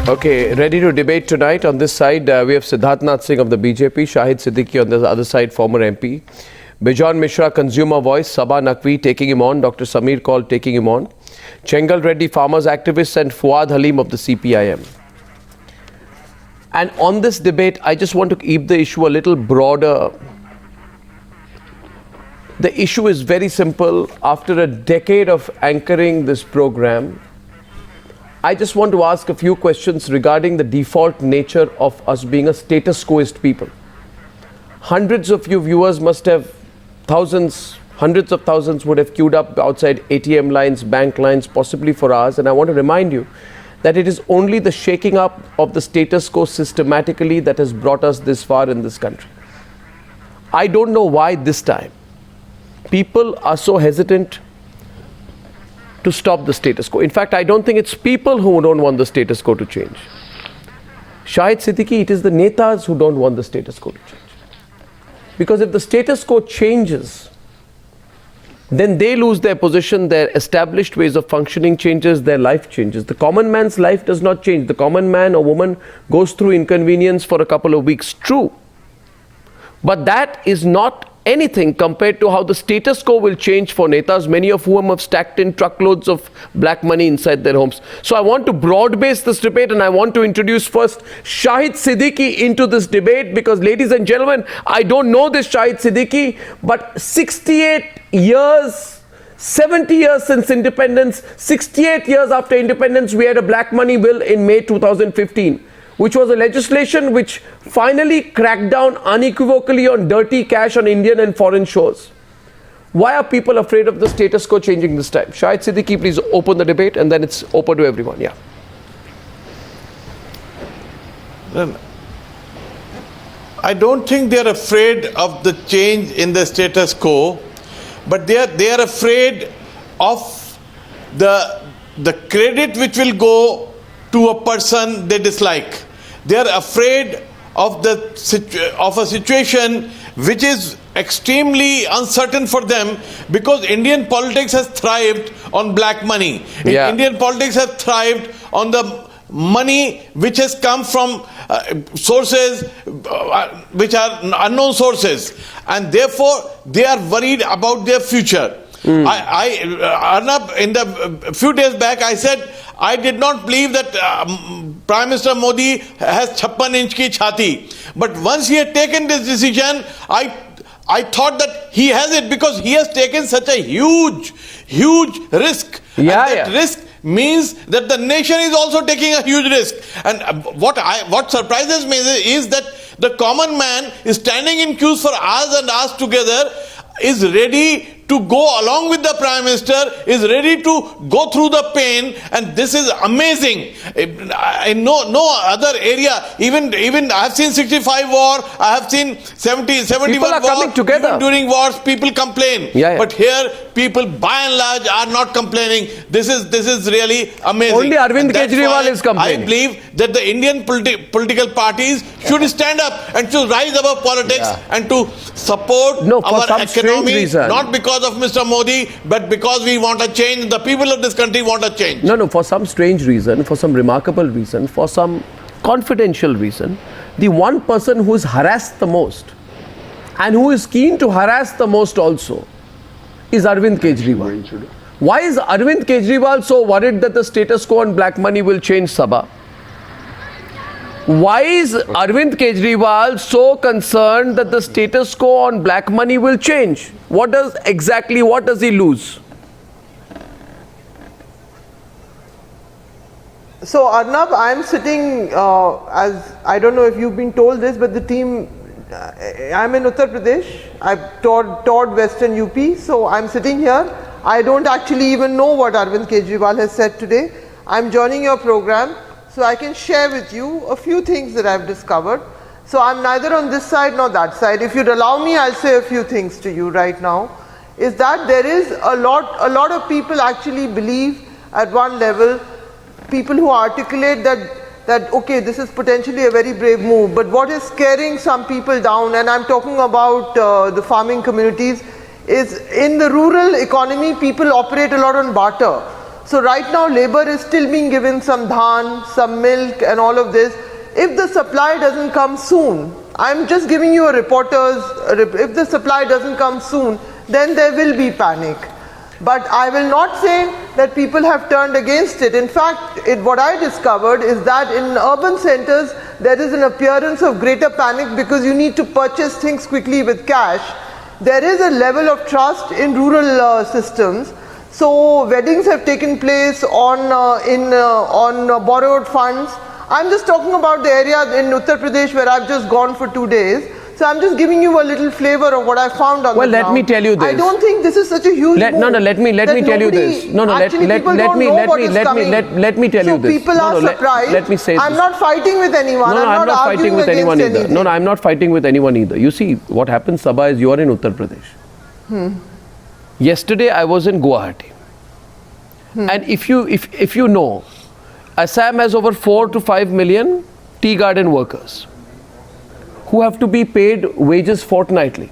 Okay, ready to debate tonight. On this side, we have Siddharth Nath Singh of the BJP, Shahid Siddiqui on the other side, former MP. Bejon Misra, consumer voice, Saba Naqvi taking him on, Dr. Kaul taking him on. Chengal Reddy, farmers activist, and Fuad Halim of the CPIM. And on this debate, I just want to keep the issue a little broader. The issue is very simple. After a decade of anchoring this program, I just want to ask a few questions regarding the default nature of us being a status quoist people. Hundreds of you viewers must have thousands, hundreds of thousands would have queued up outside ATM lines, bank lines, possibly for hours. And I want to remind you that it is only the shaking up of the status quo systematically that has brought us this far in this country. I don't know why this time people are so hesitant to stop the status quo. In fact, I don't think it's people who don't want the status quo to change. Shahid Siddiqui, it is the Netas who don't want the status quo to change. Because if the status quo changes, then they lose their position, their established ways of functioning changes, their life changes. The common man's life does not change. The common man or woman goes through inconvenience for a couple of weeks. True. But that is not anything compared to how the status quo will change for Netas, many of whom have stacked in truckloads of black money inside their homes. So I want to broad base this debate, and I want to introduce first Shahid Siddiqui into this debate, because ladies and gentlemen, I don't know this Shahid Siddiqui, but 68 years, 70 years since independence, 68 years after independence, we had a black money bill in May 2015. Which was a legislation which finally cracked down unequivocally on dirty cash on Indian and foreign shores. Why are people afraid of the status quo changing this time? Shahid Siddiqui, please open the debate, and then it's open to everyone. Yeah. I don't think they are afraid of the change in the status quo, but they are afraid of the credit which will go to a person they dislike. They are afraid of a situation which is extremely uncertain for them, because Indian politics has thrived on black money. Yeah. Indian politics has thrived on the money which has come from sources which are unknown sources, and therefore they are worried about their future. Arnab, in the few days back, I said I did not believe that Prime Minister Modi has 56-inch ki chhati. But once he had taken this decision, I thought that he has it, because he has taken such a huge risk. Yeah, and that risk means that the nation is also taking a huge risk. And what surprises me is that the common man is standing in queues for hours and hours together, is ready to go along with the Prime Minister, is ready to go through the pain, and this is amazing. In no other area, even I have seen 65 war, I have seen 71 war, coming together. Even during wars people complain. Yeah. But here people by and large are not complaining. This is really amazing. Only Arvind Kejriwal is complaining. I believe that the Indian political parties should stand up and should rise above politics and to support our economy, not because of Mr. Modi, but because we want a change. The people of this country want a change. No, for some strange reason, for some remarkable reason, for some confidential reason, the one person who is harassed the most and who is keen to harass the most also is Arvind Kejriwal. Why is Arvind Kejriwal so worried that the status quo on black money will change, Saba? Why is Arvind Kejriwal so concerned that the status quo on black money will change? What does he lose? So Arnab, I am sitting as, I don't know if you've been told this, but the team, I'm in Uttar Pradesh. I've toured Western UP, so I'm sitting here. I don't actually even know what Arvind Kejriwal has said today. I'm joining your program, so I can share with you a few things that I've discovered. So I'm neither on this side nor that side. If you'd allow me, I'll say a few things to you right now. Is that there is a lot of people actually believe at one level, people who articulate that okay, this is potentially a very brave move, but what is scaring some people down, and I'm talking about the farming communities, is in the rural economy, people operate a lot on barter. So right now labor is still being given some dhan, some milk and all of this. If the supply doesn't come soon, I'm just giving you a reporter's, if the supply doesn't come soon, then there will be panic. But I will not say that people have turned against it. In fact, what I discovered is that in urban centers, there is an appearance of greater panic because you need to purchase things quickly with cash. There is a level of trust in rural systems. So weddings have taken place on borrowed funds. I'm just talking about the area in Uttar Pradesh where I've just gone for 2 days. So I'm just giving you a little flavor of what I found on the ground. Well, let me tell you this. I don't think this is such a huge move. No, let me tell you this. No, let me tell you this. So people are surprised. Let me say this. I'm not fighting with anyone. No, I'm not fighting with anyone either. Anything. No, I'm not fighting with anyone either. You see, what happens, Saba, is you are in Uttar Pradesh. Yesterday I was in Guwahati. And if you know, Assam has over 4 to 5 million tea garden workers who have to be paid wages fortnightly.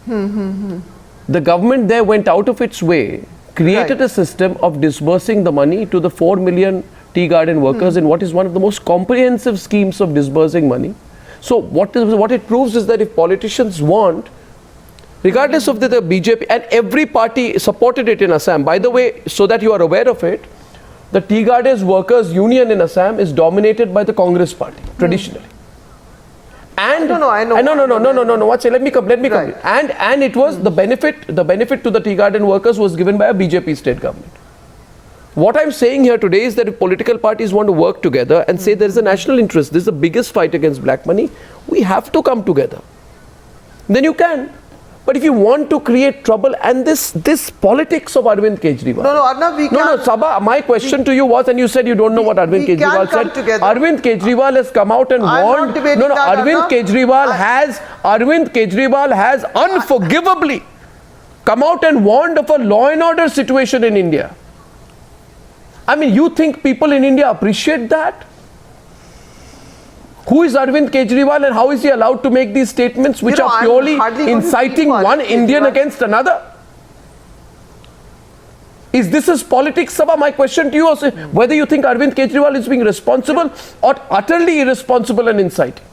The government there went out of its way, created a system of disbursing the money to the 4 million tea garden workers in what is one of the most comprehensive schemes of disbursing money. So what it proves is that if politicians want, regardless of the BJP, and every party supported it in Assam. By the way, so that you are aware of it, the tea gardens workers union in Assam is dominated by the Congress party, traditionally. And I know. No. Let me complete. And it was the benefit to the tea garden workers was given by a BJP state government. What I'm saying here today is that if political parties want to work together and say there is a national interest, this is the biggest fight against black money, we have to come together. Then you can. But if you want to create trouble and this politics of Arvind Kejriwal. No, Arnab, we can't. No, Saba, my question to you was, and you said you don't know what Arvind Kejriwal said. Together. Arvind Kejriwal has come out and warned. Arvind Kejriwal has unforgivably come out and warned of a law and order situation in India. I mean, you think people in India appreciate that? Who is Arvind Kejriwal and how is he allowed to make these statements which are purely inciting one Indian against another? Is this his politics, Saba? My question to you is whether you think Arvind Kejriwal is being responsible or utterly irresponsible and inciting.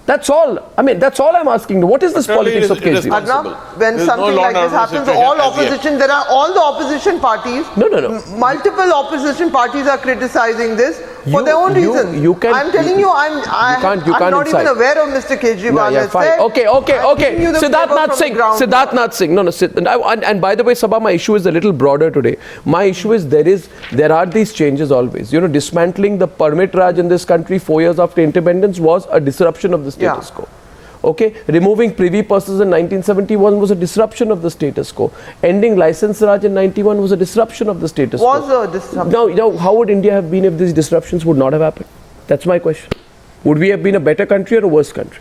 That's all. I mean, that's all I'm asking. What is this politics of Kejriwal? Arnab, when something like this happens, all opposition, there are all the opposition parties. No. Multiple opposition parties are criticizing this for their own reasons. I'm telling you, I'm not even aware of Mr. Kejriwal. Yeah, fine. Okay. Siddharth Nath Singh. No. And by the way, Sabha, my issue is a little broader today. My issue is there are these changes always. You know, dismantling the permit raj in this country 4 years after independence was a disruption of the status quo. Okay, removing privy purses in 1971 was a disruption of the status quo. Ending license raj in 91 was a disruption of the status quo. Was a disruption. Now, how would India have been if these disruptions would not have happened? That's my question. Would we have been a better country or a worse country?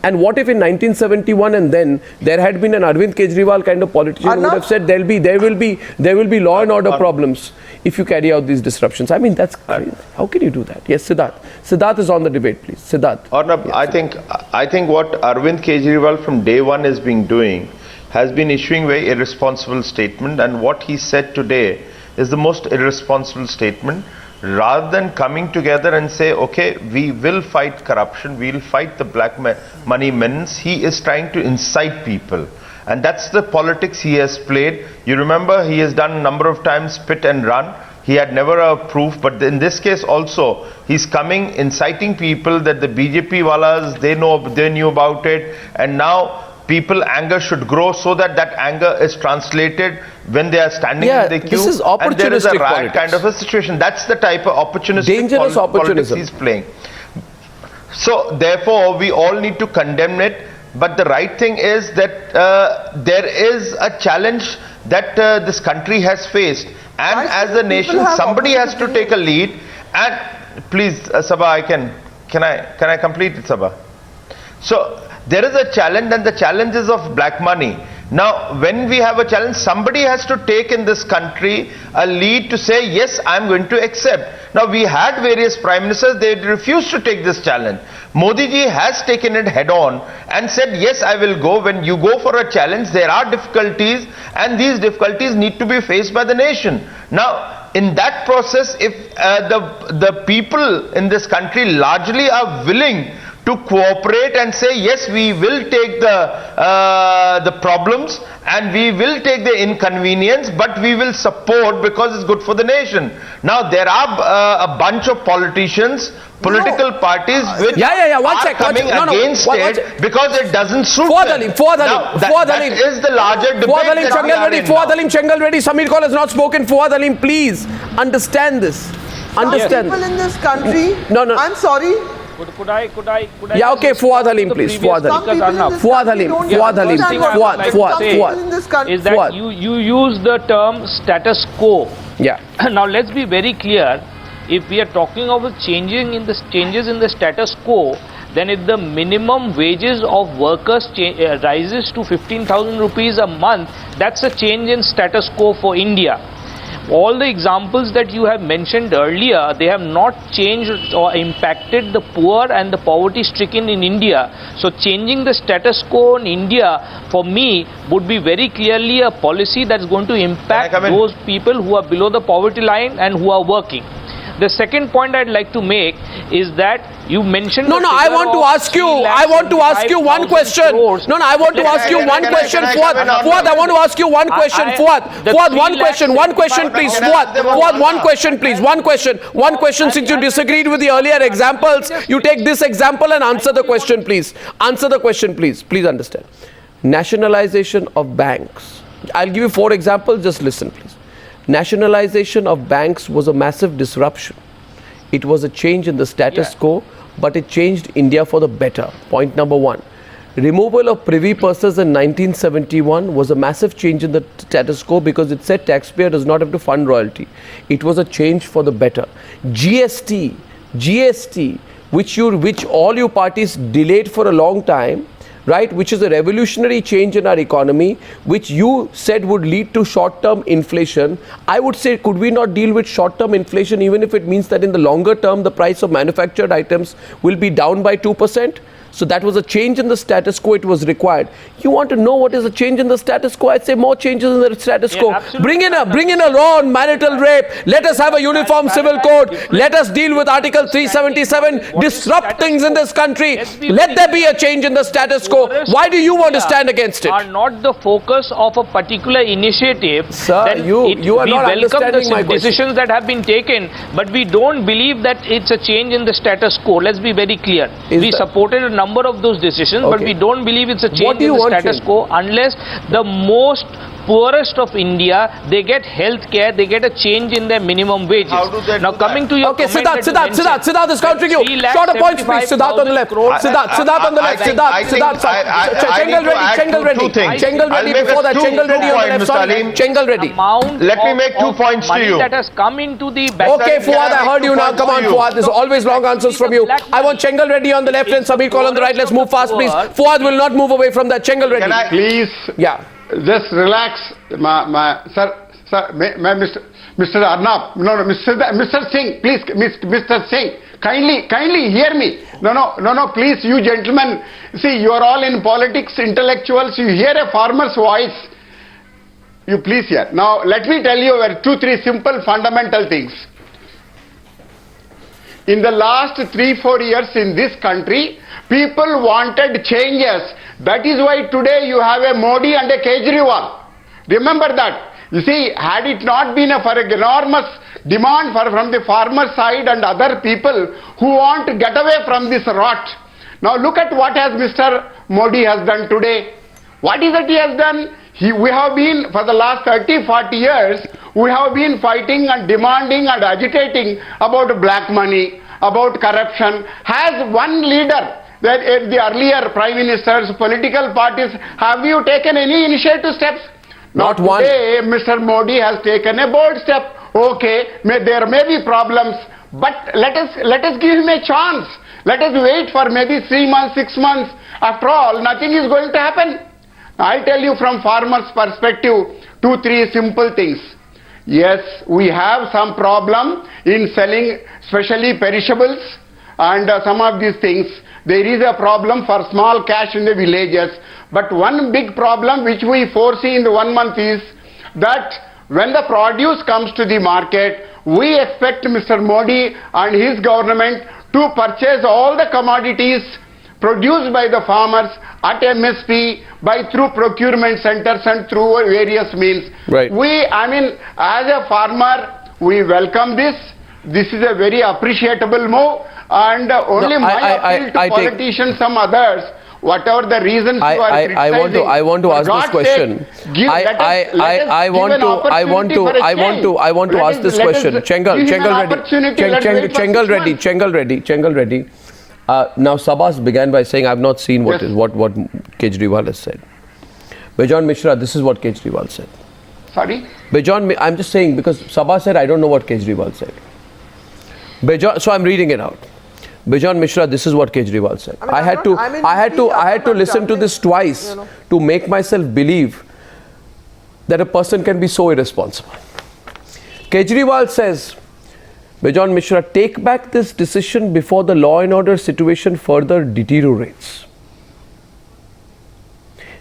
And what if in 1971 and then there had been an Arvind Kejriwal kind of politician who would have said there will be law and order problems if you carry out these disruptions? I mean, that's crazy. How can you do that? Yes, Siddharth. Siddharth is on the debate, please. Siddharth. Arnab, yes, I think what Arvind Kejriwal from day one has been doing has been issuing very irresponsible statement, and what he said today is the most irresponsible statement. Rather than coming together and say, okay, we will fight corruption, we will fight the black money menace, he is trying to incite people. And that's the politics he has played. You remember he has done a number of times spit and run. He had never a proof, but in this case also, he's coming, inciting people that the BJP wallahs, they knew about it, and now people anger should grow so that anger is translated when they are standing in the queue. This is opportunistic and there is a riot politics. kind of a situation. That's the type of opportunistic dangerous politics opportunism he's playing. So therefore, we all need to condemn it. But the right thing is that there is a challenge that this country has faced. And as a nation, somebody has to take a lead. And please, Saba, can I complete it, Saba? So there is a challenge, and the challenge is of black money. Now, when we have a challenge, somebody has to take in this country a lead to say, yes, I'm going to accept. Now, we had various prime ministers, they refused to take this challenge. Modi ji has taken it head on and said, yes, I will go. When you go for a challenge, there are difficulties, and these difficulties need to be faced by the nation. Now, in that process, if the people in this country largely are willing to cooperate and say, yes, we will take the problems and we will take the inconvenience, but we will support because it's good for the nation. Now, there are a bunch of politicians, political parties which are coming against it because it doesn't suit them. That is the larger debate. Fuad Halim, Chengal, Reddy, Samir Kaul has not spoken. Fuad Halim, please understand this. Understand. Some people in this country, I'm sorry. Could I yeah, okay, Fuad Halim, please. Fuad Halim. Fuad. Is that you use the term status quo. Yeah. Now let's be very clear. If we are talking of changes in the status quo, then if the minimum wages of workers rises to 15,000 rupees a month, that's a change in status quo for India. All the examples that you have mentioned earlier, they have not changed or impacted the poor and the poverty stricken in India. So changing the status quo in India, for me, would be very clearly a policy that's going to impact those people who are below the poverty line and who are working. The second point I'd like to make is that you mentioned... I want to ask you one question. I want to ask you one question, Fuad. Fuad, I want to ask you one question, Fuad. Fuad, one question, please. Fuad, one question, please. One question, since you disagreed with the earlier examples, you take this example and answer the question, please. Answer the question, please. Please understand. Nationalization of banks. I'll give you 4 examples, just listen, please. Nationalization of banks was a massive disruption. It was a change in the status quo, but it changed India for the better. Point number 1. Removal of privy purses in 1971 was a massive change in the status quo because it said taxpayer does not have to fund royalty. It was a change for the better. GST, which all you parties delayed for a long time, right, which is a revolutionary change in our economy, which you said would lead to short-term inflation. I would say, could we not deal with short-term inflation even if it means that in the longer term the price of manufactured items will be down by 2%? So that was a change in the status quo. It was required. You want to know what is a change in the status quo? I'd say more changes in the status quo. Bring in a law on marital rape. Let us have a uniform civil code. Let us deal with Article 377. Disrupt things in this country. Let there be a change in the status quo. Why do you want to stand against it? Are not the focus of a particular initiative. Sir, you are not understanding my decisions that have been taken, but we don't believe that it's a change in the status quo. Let's be very clear. We supported a number of those decisions, but we don't believe it's a change in the status quo unless the most poorest of India, they get health care, they get a change in their minimum wages. Now coming to your Siddharth is countering you. Shorter points, please. Siddharth on the left. Siddharth on the left. Chengal Reddy before that. Chengal Reddy on the left. Sorry. Chengal Reddy. Let me make 2 points to you. That has come into the back. Okay, Fuad, I heard you now. Come on, Fuad. There's always long answers from you. I want Chengal Reddy on the left and Samir Kaul on the right. Let's move fast, please. Fuad will not move away from that. Chengal Reddy. Can I please? Yeah. Just relax, Mr. Arnab. No, Mr. Singh, please, Mr. Singh, kindly hear me. No, please, you gentlemen. See, you are all in politics, intellectuals. You hear a farmer's voice. You please hear. Now, let me tell you 2-3 simple fundamental things. In the last 3-4 years in this country, people wanted changes. That is why today you have a Modi and a Kejriwal. Remember that. You see, had it not been for an enormous demand from the farmer side and other people who want to get away from this rot. Now look at what has Mr. Modi has done today. What is it he has done? We have been, for the last 30-40 years, we have been fighting and demanding and agitating about black money, about corruption. Has one leader, that the earlier prime ministers, political parties, have you taken any initiative steps? Not one. Today, Mr. Modi has taken a bold step. Okay, there may be problems, but let us give him a chance. Let us wait for maybe 3 months, 6 months. After all, nothing is going to happen. I'll tell you from farmers' perspective, 2-3 simple things. Yes, we have some problem in selling especially perishables. and some of these things. There is a problem for small cash in the villages. But one big problem which we foresee in the 1 month is that when the produce comes to the market, we expect Mr. Modi and his government to purchase all the commodities produced by the farmers at MSP through procurement centers and through various means. Right. As a farmer, we welcome this. This is a very appreciable move, and only appeal to politicians, some others, whatever the reasons you are criticizing. I want to ask this question. I want to ask this question. Chengal Reddy. Now Sabas began by saying, I've not seen what Kejriwal has said. Bejon Misra, this is what Kejriwal said. Sorry? Bejon, I'm just saying because Saba said, I don't know what Kejriwal said. Bejon, so I'm reading it out. Bejon Misra, this is what Kejriwal said. I had to listen to this twice to make myself believe that a person can be so irresponsible. Kejriwal says, Bejon Misra, take back this decision before the law and order situation further deteriorates.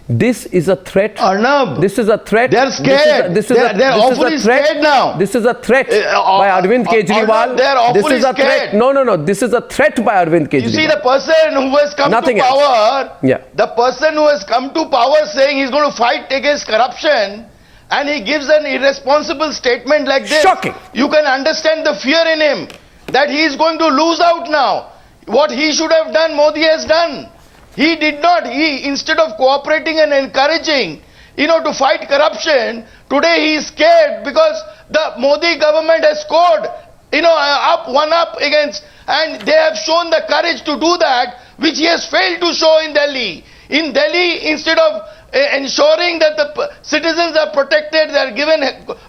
This is a threat. Arnab, this is a threat. They're scared. They're awfully scared now. This is a threat by Arvind Kejriwal. Arnab, they're awfully this is a scared. Threat. No. This is a threat by Arvind Kejriwal. You see, the person who has come to power, the person who has come to power saying he's going to fight against corruption, and he gives an irresponsible statement like this. Shocking. You can understand the fear in him that he is going to lose out now. What he should have done, Modi has done. He did not. He, instead of cooperating and encouraging, to fight corruption, today he is scared because the Modi government has scored, one up against, and they have shown the courage to do that, which he has failed to show in Delhi. In Delhi, instead of ensuring that the citizens are protected, they are given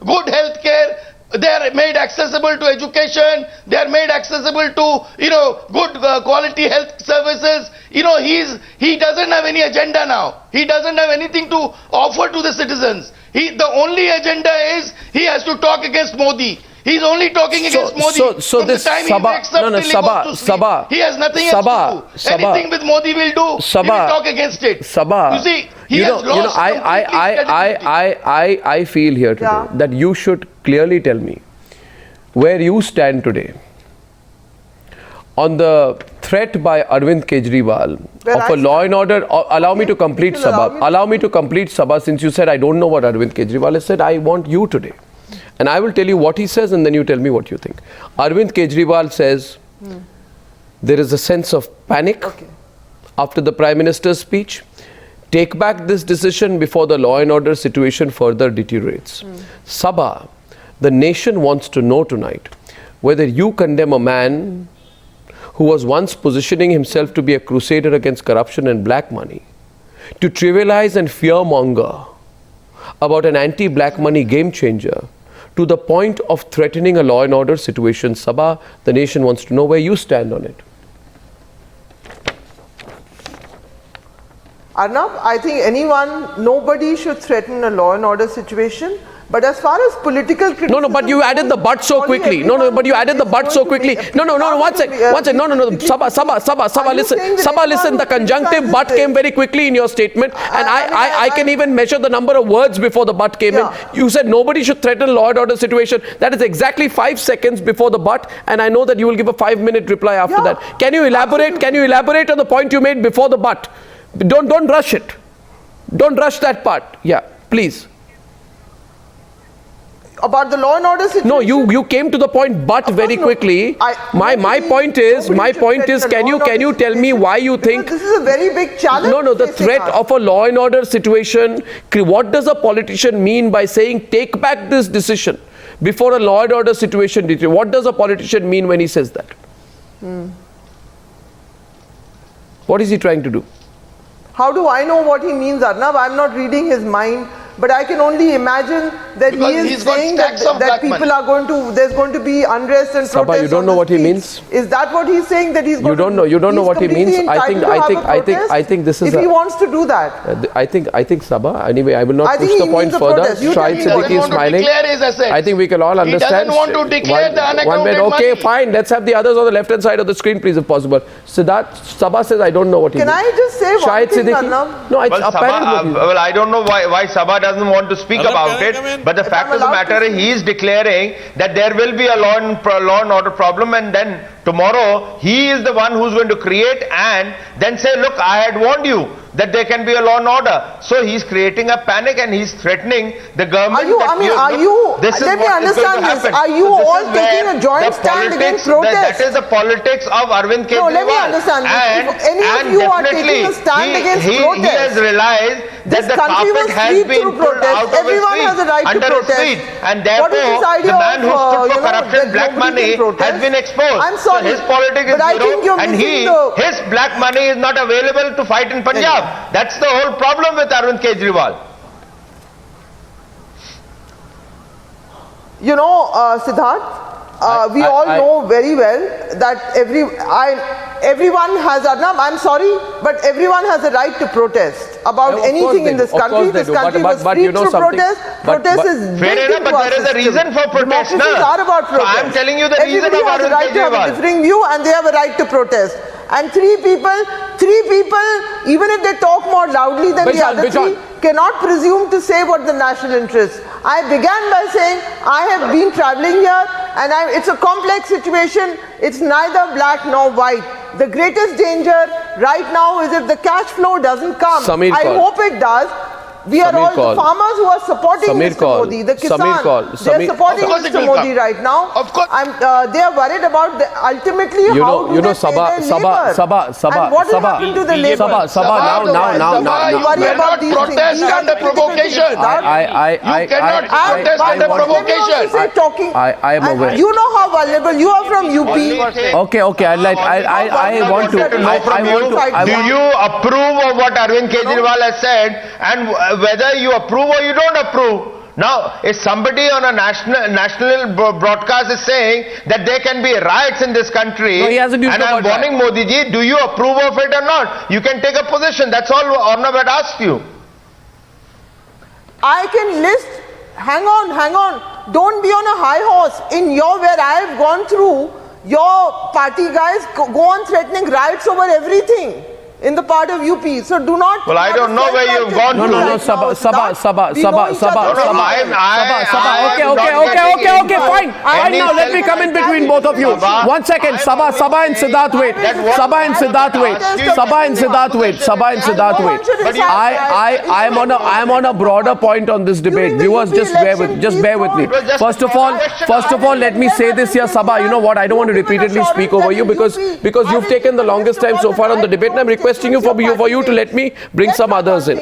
good health care, they are made accessible to education, they are made accessible to, good quality health services. He doesn't have any agenda now. He doesn't have anything to offer to the citizens. The only agenda is he has to talk against Modi. He's only talking against Modi. So from this the time Saba, he wakes up till he goes to sleep. He has nothing else to do. Anything with Modi will do, he will talk against it. Saba, you see, he has lost I feel here today that you should clearly tell me where you stand today on the threat by Arvind Kejriwal of a law and order. Allow me to complete, Saba. Allow me to complete, Saba, since you said I don't know what Arvind Kejriwal has said. I want you today. And I will tell you what he says and then you tell me what you think. Arvind Kejriwal says there is a sense of panic after the Prime Minister's speech. Take back this decision before the law and order situation further deteriorates. Saba, the nation wants to know tonight whether you condemn a man who was once positioning himself to be a crusader against corruption and black money, to trivialize and fearmonger about an anti-black money game changer, to the point of threatening a law and order situation. Saba, the nation wants to know where you stand on it. Arnab, I think nobody should threaten a law and order situation. But as far as political criticism... No, but you added the but so quickly. But you added the but so quickly. No, one sec. No. Saba, listen. The conjunctive but came very quickly in your statement. And I can even measure the number of words before the but came in. You said nobody should threaten law and order situation. That is exactly 5 seconds before the but. And I know that you will give a 5-minute reply after that. Can you elaborate? Absolutely. Can you elaborate on the point you made before the but? Don't rush it. Don't rush that part. Yeah, please. About the law and order situation? No, you came to the point but very quickly. My point is, can you tell me why you think... This is a very big challenge. No, the threat of a law and order situation, what does a politician mean by saying take back this decision before a law and order situation? What does a politician mean when he says that? What is he trying to do? How do I know what he means, Arnab? I'm not reading his mind. but I can only imagine that Because he is he's got saying that, stacks of that black people money. are going to, there's going to be unrest and Saba, protests. you don't on know the what he streets. means? Is that what he's saying, that he's going to? You don't know what he means. He's completely I think this is if he wants to do that. I think Saba. Anyway, I will not I think push he the point means a further. protest. You tell Shahid me. He doesn't Siddiqui is want to smiling. declare his assets. I think we can all understand. He doesn't want to declare the One minute. unaccounted Okay, money. fine. Let's have the others on the left-hand side of the screen, please, if possible. Siddharth, Saba says, I don't know what he Can means. I just say one Shahid thing, Siddiqui? Arnab? No, it's Well, apparent. well, I don't know why Saba doesn't want to speak Arnab, about can I it, come in? but the If fact I'm of the allowed matter to is he is declaring that there will be a law and order problem, and then tomorrow he is the one who's going to create and then say, look, I had warned you that there can be a law and order. So he's creating a panic and he's threatening the government. Let me understand this. Are you all taking a joint stand against protest? That is the politics of Arvind Kejriwal. No, let me understand this. If any of you are taking a stand against he has protest, realized that this the country carpet was has freed been through pulled protest. out of his Everyone feet, has a right to under his protest. feet, and What is this therefore idea the man who of, stood for that corruption, black nobody money can protest? has been exposed. I'm sorry, So his politics but is I think zero, you're and missing his black money is not available to fight in Punjab. That's the whole problem with Arvind Kejriwal. You know, Siddharth, we all know very well that everyone has, Arnab, I'm sorry, but everyone has a right to protest about anything in this country. This country was free through protest. Protest is fair built enough, into but our there is a system. reason for protest. Democracies are about So protest. I'm telling you the reason Everybody of has a Arvind right to have a Kejriwal. differing view, and they have a right to protest. And three people, even if they talk more loudly than the other three, cannot presume to say what the national interest. I began by saying I have been traveling here, and it's a complex situation. It's neither black nor white. The greatest danger right now is if the cash flow doesn't come. I hope it does. We are all the farmers who are supporting Mr. Modi, the Kisan. They are supporting Mr. Modi right now. Of course. They are worried about ultimately how do they pay their labor. And what will happen to the labor? Now. You worry about these things. Protest These are under the critical provocation. things, Siddharth. You cannot protest under provocation. I am aware. You know how vulnerable you are from UP. Okay. I want to. Do you approve of what Arvind Kejriwal has said, and whether you approve or you don't approve? Now, if somebody on a national broadcast is saying that there can be riots in this country, no, he hasn't used and I'm warning Modi ji, do you approve of it or not? You can take a position. That's all Arnab had asked you. I can list. Hang on. Don't be on a high horse. Where I have gone through, your party guys go on threatening riots over everything in the part of UP. So do not. Well, I don't know where you've gone to. No, Saba. Okay, fine. Now let me come in between both of you. 1 second. Saba and Siddharth wait. I'm on a broader point on this debate. Viewers, just bear with me. First of all, let me say this here, Saba. You know what? I don't want to repeatedly speak over you because you've taken the longest time so far on the debate, and I'm requesting you for you to let me bring some others in.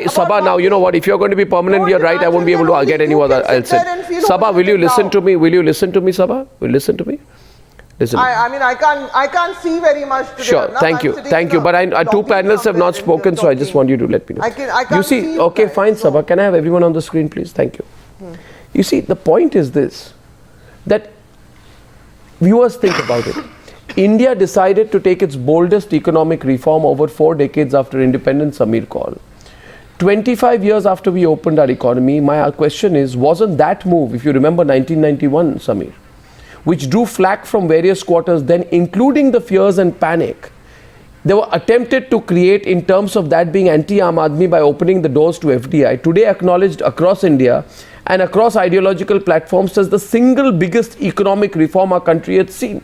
Saba, now you know what, if you're going to be permanent, you're right, I won't be able to get any other else in. Saba, will you listen to me, Saba? Will you listen to me? Listen. I can't see very much today. Sure, thank you. But two panelists have not spoken, so I just want you to let me know. I can't you see, okay, fine, Saba. Can I have everyone on the screen, please? Thank you. You see, the point is this, that viewers think about it. India decided to take its boldest economic reform over 4 decades after independence, Kaul. 25 years after we opened our economy, my question is, wasn't that move, if you remember 1991, Samir, which drew flack from various quarters then, including the fears and panic, they were attempted to create in terms of that being anti-Aam Aadmi by opening the doors to FDI, today acknowledged across India and across ideological platforms as the single biggest economic reform our country had seen.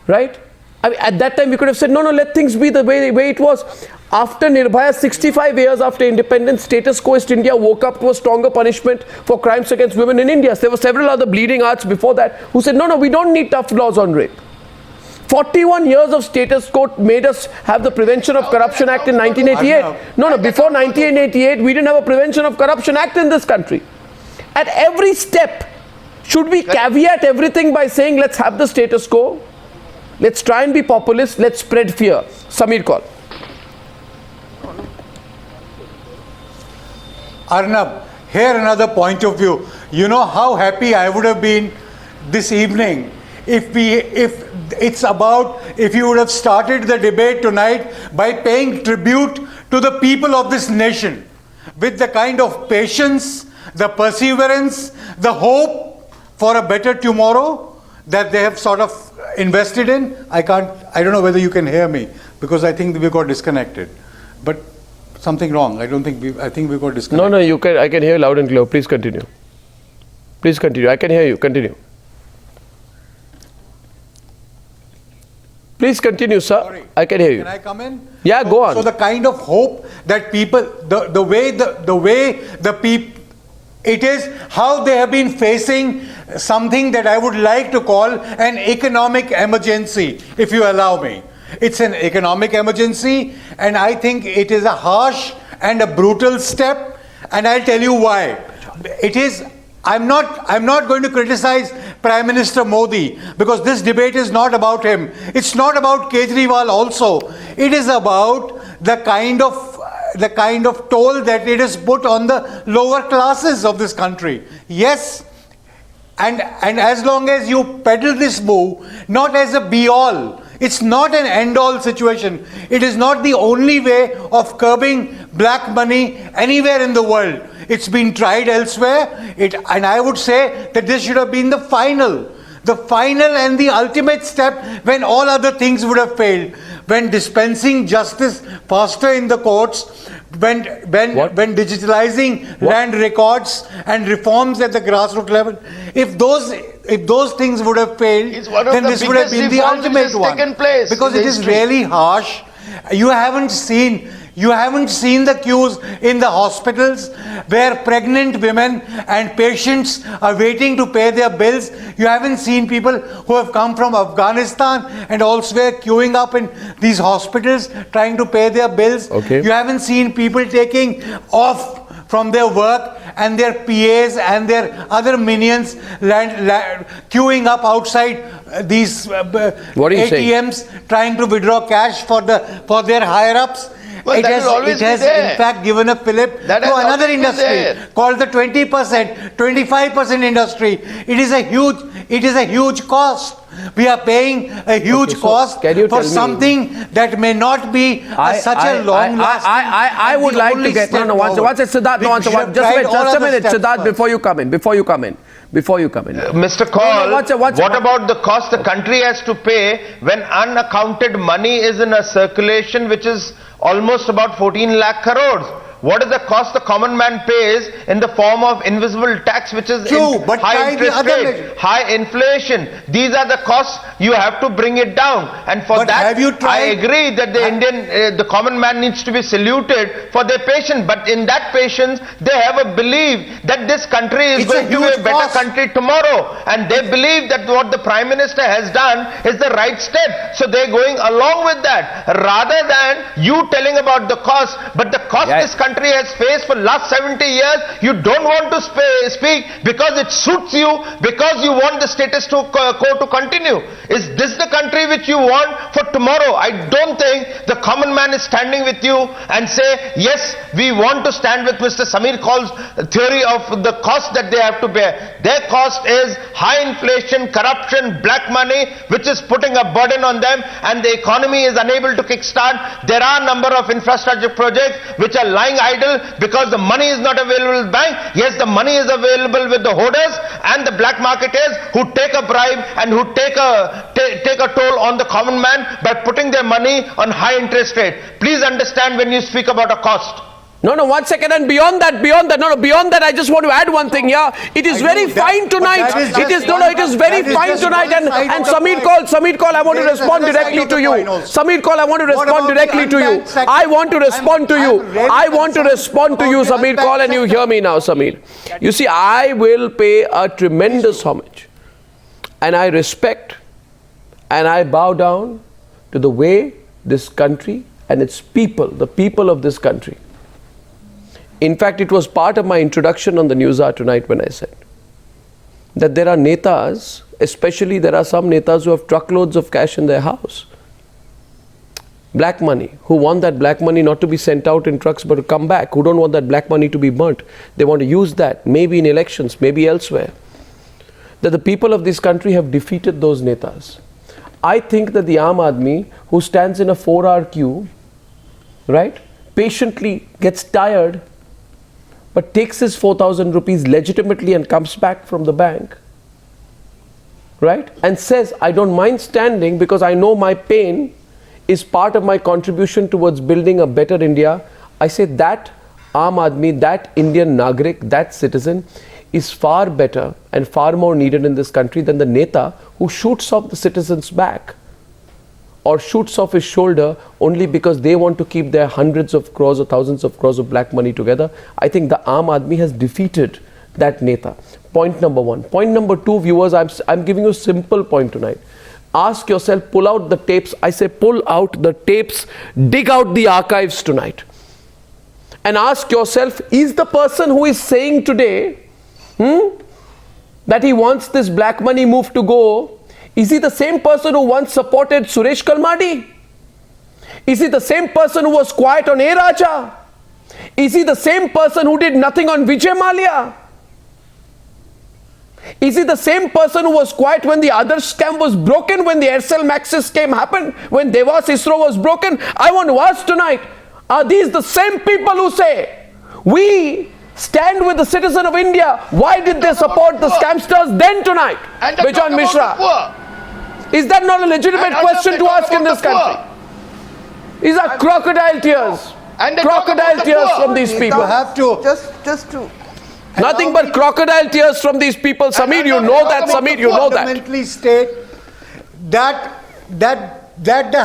Right? I mean, at that time, we could have said, no, let things be the way it was. After Nirbhaya, 65 years after independence, status quoist India woke up to a stronger punishment for crimes against women in India. There were several other bleeding hearts before that who said, no, we don't need tough laws on rape. 41 years of status quo made us have the Prevention of Corruption Act in 1988. No, before 1988, we didn't have a Prevention of Corruption Act in this country. At every step, should we caveat everything by saying, let's have the status quo? Let's try and be populist. Let's spread fear. Samir, call. Arnab, here another point of view. You know how happy I would have been this evening if you would have started the debate tonight by paying tribute to the people of this nation with the kind of patience, the perseverance, the hope for a better tomorrow that they have sort of invested in. I don't know whether you can hear me because I think we got disconnected. But something wrong. I think we got disconnected. No, you can. I can hear you loud and clear. Please continue. Please continue. I can hear you. Continue. Please continue, sir. Sorry. I can hear you. Can I come in? Yeah, go on. So the kind of hope that people, the way the people, it is how they have been facing something that I would like to call an economic emergency, if you allow me. It's an economic emergency, and I think it is a harsh and a brutal step, and I'll tell you why. It is. I'm not going to criticize Prime Minister Modi because this debate is not about him. It's not about Kejriwal also. It is about the kind of toll that it has put on the lower classes of this country. Yes. And as long as you peddle this move, not as a be-all, it's not an end-all situation. It is not the only way of curbing black money anywhere in the world. It's been tried elsewhere, and I would say that this should have been the final and the ultimate step when all other things would have failed. When dispensing justice faster in the courts, when digitalizing land records and reforms at the grassroots level, if those things would have failed, then this would have been the ultimate one. Because it is really harsh. You haven't seen the queues in the hospitals where pregnant women and patients are waiting to pay their bills. You haven't seen people who have come from Afghanistan and elsewhere queuing up in these hospitals trying to pay their bills. Okay. You haven't seen people taking off from their work and their PAs and their other minions queuing up outside these ATMs trying to withdraw cash for their higher-ups. Well, it has in fact given a fillip to another industry called the 20%, 25% industry. It is a huge cost. We are paying a huge cost for something that may not be such a long lasting. I would like to get once it's Siddharth. Just a minute, Siddharth. Before you come in. Mr. Kaul, what about the cost the country has to pay when unaccounted money is in a circulation which is almost about 14 lakh crores? What is the cost the common man pays in the form of invisible tax, which is high interest rate, high inflation? These are the costs. You have to bring it down, and for that, I agree that the common man needs to be saluted for their patience. But in that patience, they have a belief that this country is going to be a better country tomorrow, and they believe that what the Prime Minister has done is the right step. So they're going along with that, rather than you telling about the cost. But the cost this country has faced for last 70 years, you don't want to speak because it suits you, because you want the status quo to continue. Is this the country which you want for tomorrow? I don't think the common man is standing with you and say, yes, we want to stand with Mr. Samir Kaul's theory of the cost that they have to bear. Their cost is high inflation, corruption, black money, which is putting a burden on them, and the economy is unable to kickstart. There are a number of infrastructure projects which are lying idle because the money is not available with bank. Yes, the money is available with the hoarders and the black marketers who take a bribe and who take a toll on the common man by putting their money on high interest rate. Please understand when you speak about a cost. No, 1 second, and beyond that, I just want to add one thing here. It is very fine tonight. It is very fine tonight, and Samir Kaul, I want to respond directly to you. Samir Kaul, I want to respond directly to you. I want to respond to you, Samir Kaul, and you hear me now, Samir. You see, I will pay a tremendous homage, and I respect, and I bow down to the way this country and its people, the people of this country. In fact, it was part of my introduction on the Newshour tonight when I said that there are netas, especially there are some netas who have truckloads of cash in their house. black money, who want that black money not to be sent out in trucks but to come back, who don't want that black money to be burnt. They want to use that, maybe in elections, maybe elsewhere. That the people of this country have defeated those netas. I think that the Aam Aadmi who stands in a 4-hour queue, right, patiently gets tired, but takes his 4,000 rupees legitimately and comes back from the bank, right, and says, I don't mind standing because I know my pain is part of my contribution towards building a better India. I say that Aam Aadmi, that Indian Nagrik, that citizen is far better and far more needed in this country than the neta who shoots off the citizens' back or shoots off his shoulder only because they want to keep their hundreds of crores or thousands of crores of black money together. I think the Aam Aadmi has defeated that neta. Point number one. Point number two, viewers, I'm giving you a simple point tonight. Ask yourself, pull out the tapes. I say pull out the tapes, dig out the archives tonight. And ask yourself, is the person who is saying today that he wants this black money move to go, is he the same person who once supported Suresh Kalmadi? Is he the same person who was quiet on A. Raja? Is he the same person who did nothing on Vijay Mallya? Is he the same person who was quiet when the other scam was broken, when the Aircel Maxis scam happened, when Devas ISRO was broken? I want to ask tonight, are these the same people who say, we stand with the citizen of India? Why did they support the scamsters then tonight? Bejon Misra. Is that not a legitimate question to ask in this country? These are crocodile tears. Crocodile tears from these people. Have to Just to Nothing but crocodile tears from these people. Samir, you know that. Samir, you know that. Fundamentally state that the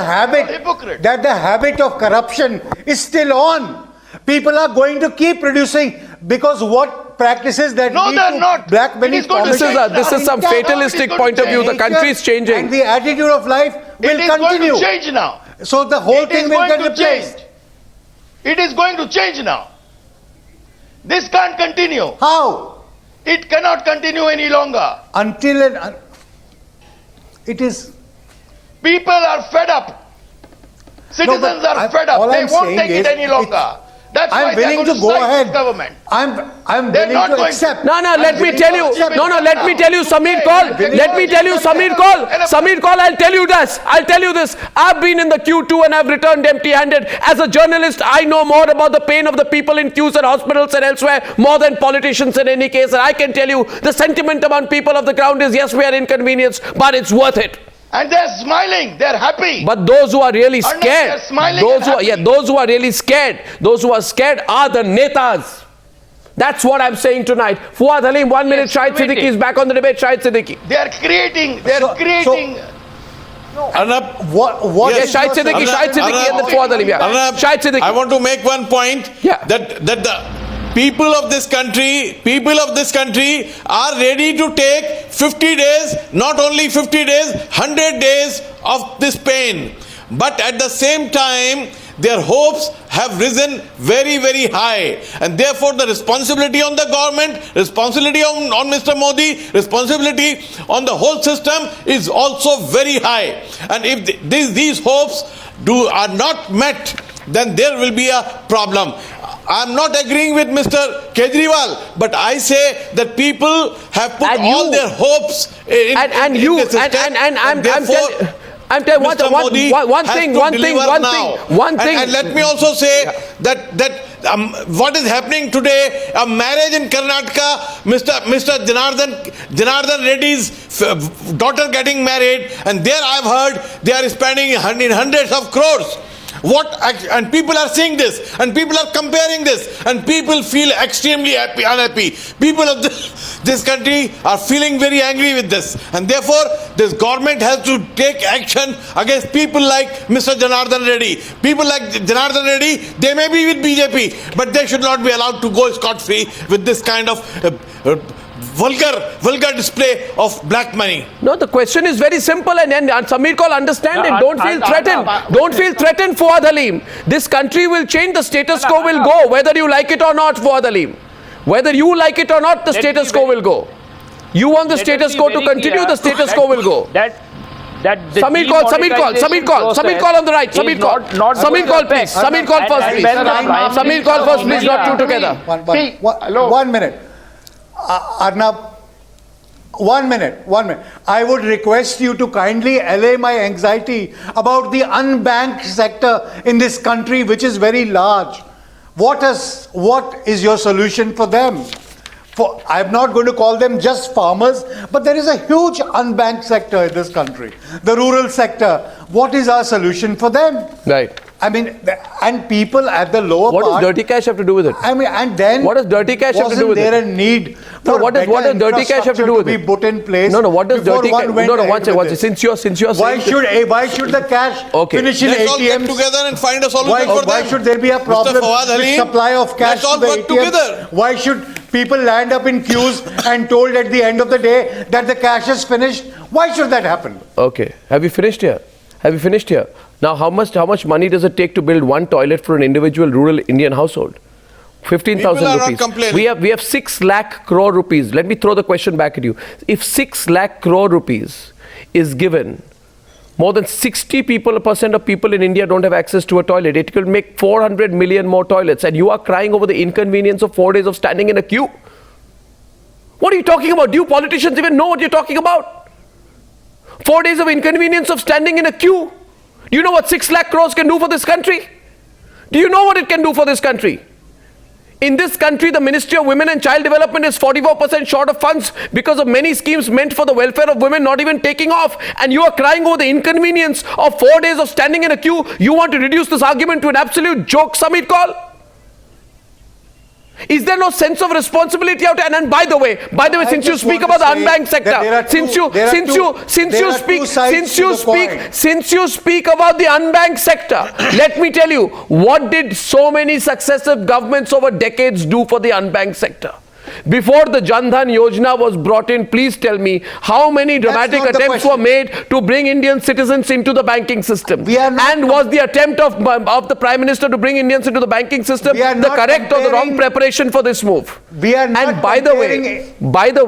habit of corruption is still on. People are going to keep producing because what practices that No, lead they're to not. black money It is going to formation This is some fatalistic point of view. The country is changing. and the attitude of life will It is continue. going to change now. So the whole It thing is will going get to replaced. change. It is going to change now. This can't continue. How? It cannot continue any longer. Until it is. People are fed up. Citizens are fed up. all They I'm won't saying take it is any longer. That's why I'm they're willing going to go side ahead. this government. I'm They're willing not to going to. accept. No, let me tell you. Let me tell you, Samir Kaul. Let me tell you, Samir Kaul. Samir Kaul, I'll tell you this. I've been in the queue too and I've returned empty-handed. As a journalist, I know more about the pain of the people in queues and hospitals and elsewhere, more than politicians in any case. And I can tell you, the sentiment among people of the ground is, yes, we are inconvenienced, but it's worth it. And they're smiling. They're happy. But those who are really Arnab, scared, they're smiling those and who are really scared, those who are scared are the netas. That's what I'm saying tonight. Fuad, Halim, 1 minute. Shahid Siddiqui is back on the debate. Shahid Siddiqui. They're creating. Arnab, What Yes, Shahid Siddiqui, and then Fuad Halim. Yeah. Arnab, Shahid Siddiqui. I want to make one point. Yeah. That the people of this country are ready to take 50 days, not only 50 days, 100 days of this pain. But at the same time, their hopes have risen very, very high. And therefore, the responsibility on the government, responsibility on Mr. Modi, responsibility on the whole system is also very high. And if these hopes are not met, then there will be a problem. I'm not agreeing with Mr. Kejriwal, but I say that people have put all their hopes in the system. I'm telling one thing. And let me also say that what is happening today, a marriage in Karnataka, Mr. Janardhan Reddy's daughter getting married, and there I've heard they are spending in hundreds of crores. And people are seeing this, and people are comparing this, and people feel extremely unhappy. People of this country are feeling very angry with this, and therefore this government has to take action against people like Mr. Janardhan Reddy. People like Janardhan Reddy, they may be with BJP, but they should not be allowed to go scot-free with this kind of vulgar display of black money. No, the question is very simple, and Samir Kaul, understand it. Don't feel threatened. Don't feel threatened, Fuad Halim. This country will change. The status quo will go, whether you like it or not, Fuad Halim. Whether you like it or not, the status quo will go. You want the status quo to continue, the status quo will go. that the Samir call on the right. Samir call. Samir call, please. Samir call first, please. Samir call first, please. Not two together. One minute. Arnab, 1 minute. I would request you to kindly allay my anxiety about the unbanked sector in this country, which is very large. What is your solution for them? I'm not going to call them just farmers, but there is a huge unbanked sector in this country. The rural sector. What is our solution for them? Right. I mean, and people at the lower part. What does dirty cash have to do with it? I mean, and then what does dirty cash have to do with it? Wasn't there a need for what does dirty cash have to do with it? Be put in place? No. What does dirty cash? One second. Since you're why should the cash finish in Let's ATMs? all get together and find a solution for them. Why should there be a problem with supply of cash to the ATMs? Together. Why should people land up in queues and told at the end of the day that the cash is finished? Why should that happen? Okay. Have you finished here? Now, how much money does it take to build one toilet for an individual rural Indian household? 15,000 rupees. We have 6 lakh crore rupees. Let me throw the question back at you. If 6 lakh crore rupees is given, more than 60% of people in India don't have access to a toilet. It could make 400 million more toilets, and you are crying over the inconvenience of 4 days of standing in a queue. What are you talking about? Do you politicians even know what you're talking about? 4 days of inconvenience of standing in a queue. Do you know what 6 lakh crores can do for this country? Do you know what it can do for this country? In this country, the Ministry of Women and Child Development is 44% short of funds because of many schemes meant for the welfare of women not even taking off. And you are crying over the inconvenience of 4 days of standing in a queue. You want to reduce this argument to an absolute joke, Samir call? Is there no sense of responsibility out there? And by the way, since you speak about the unbanked sector, since you speak about the unbanked sector, let me tell you, what did so many successive governments over decades do for the unbanked sector? Before the Jan Dhan Yojana was brought in, please tell me how many dramatic attempts were made to bring Indian citizens into the banking system. And was the attempt of the Prime Minister to bring Indians into the banking system the correct or the wrong preparation for this move? We are not and by the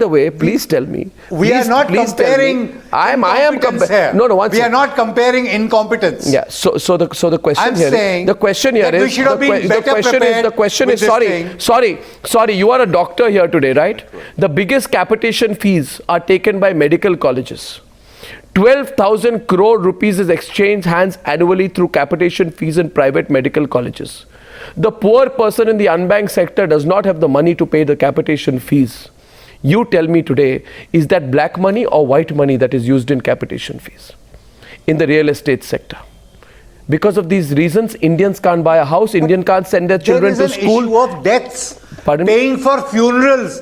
way, please tell me. We are not comparing. We are not comparing incompetence. Yeah. So the question here. The question here is. The question is. Sorry. You are a doctor here today, right? The biggest capitation fees are taken by medical colleges. 12,000 crore rupees is exchanged hands annually through capitation fees in private medical colleges. The poor person in the unbanked sector does not have the money to pay the capitation fees. You tell me today, is that black money or white money that is used in capitation fees in the real estate sector? Because of these reasons, Indians can't buy a house, Indians can't send their children to school. There is an issue of deaths. Pardon? Paying for funerals.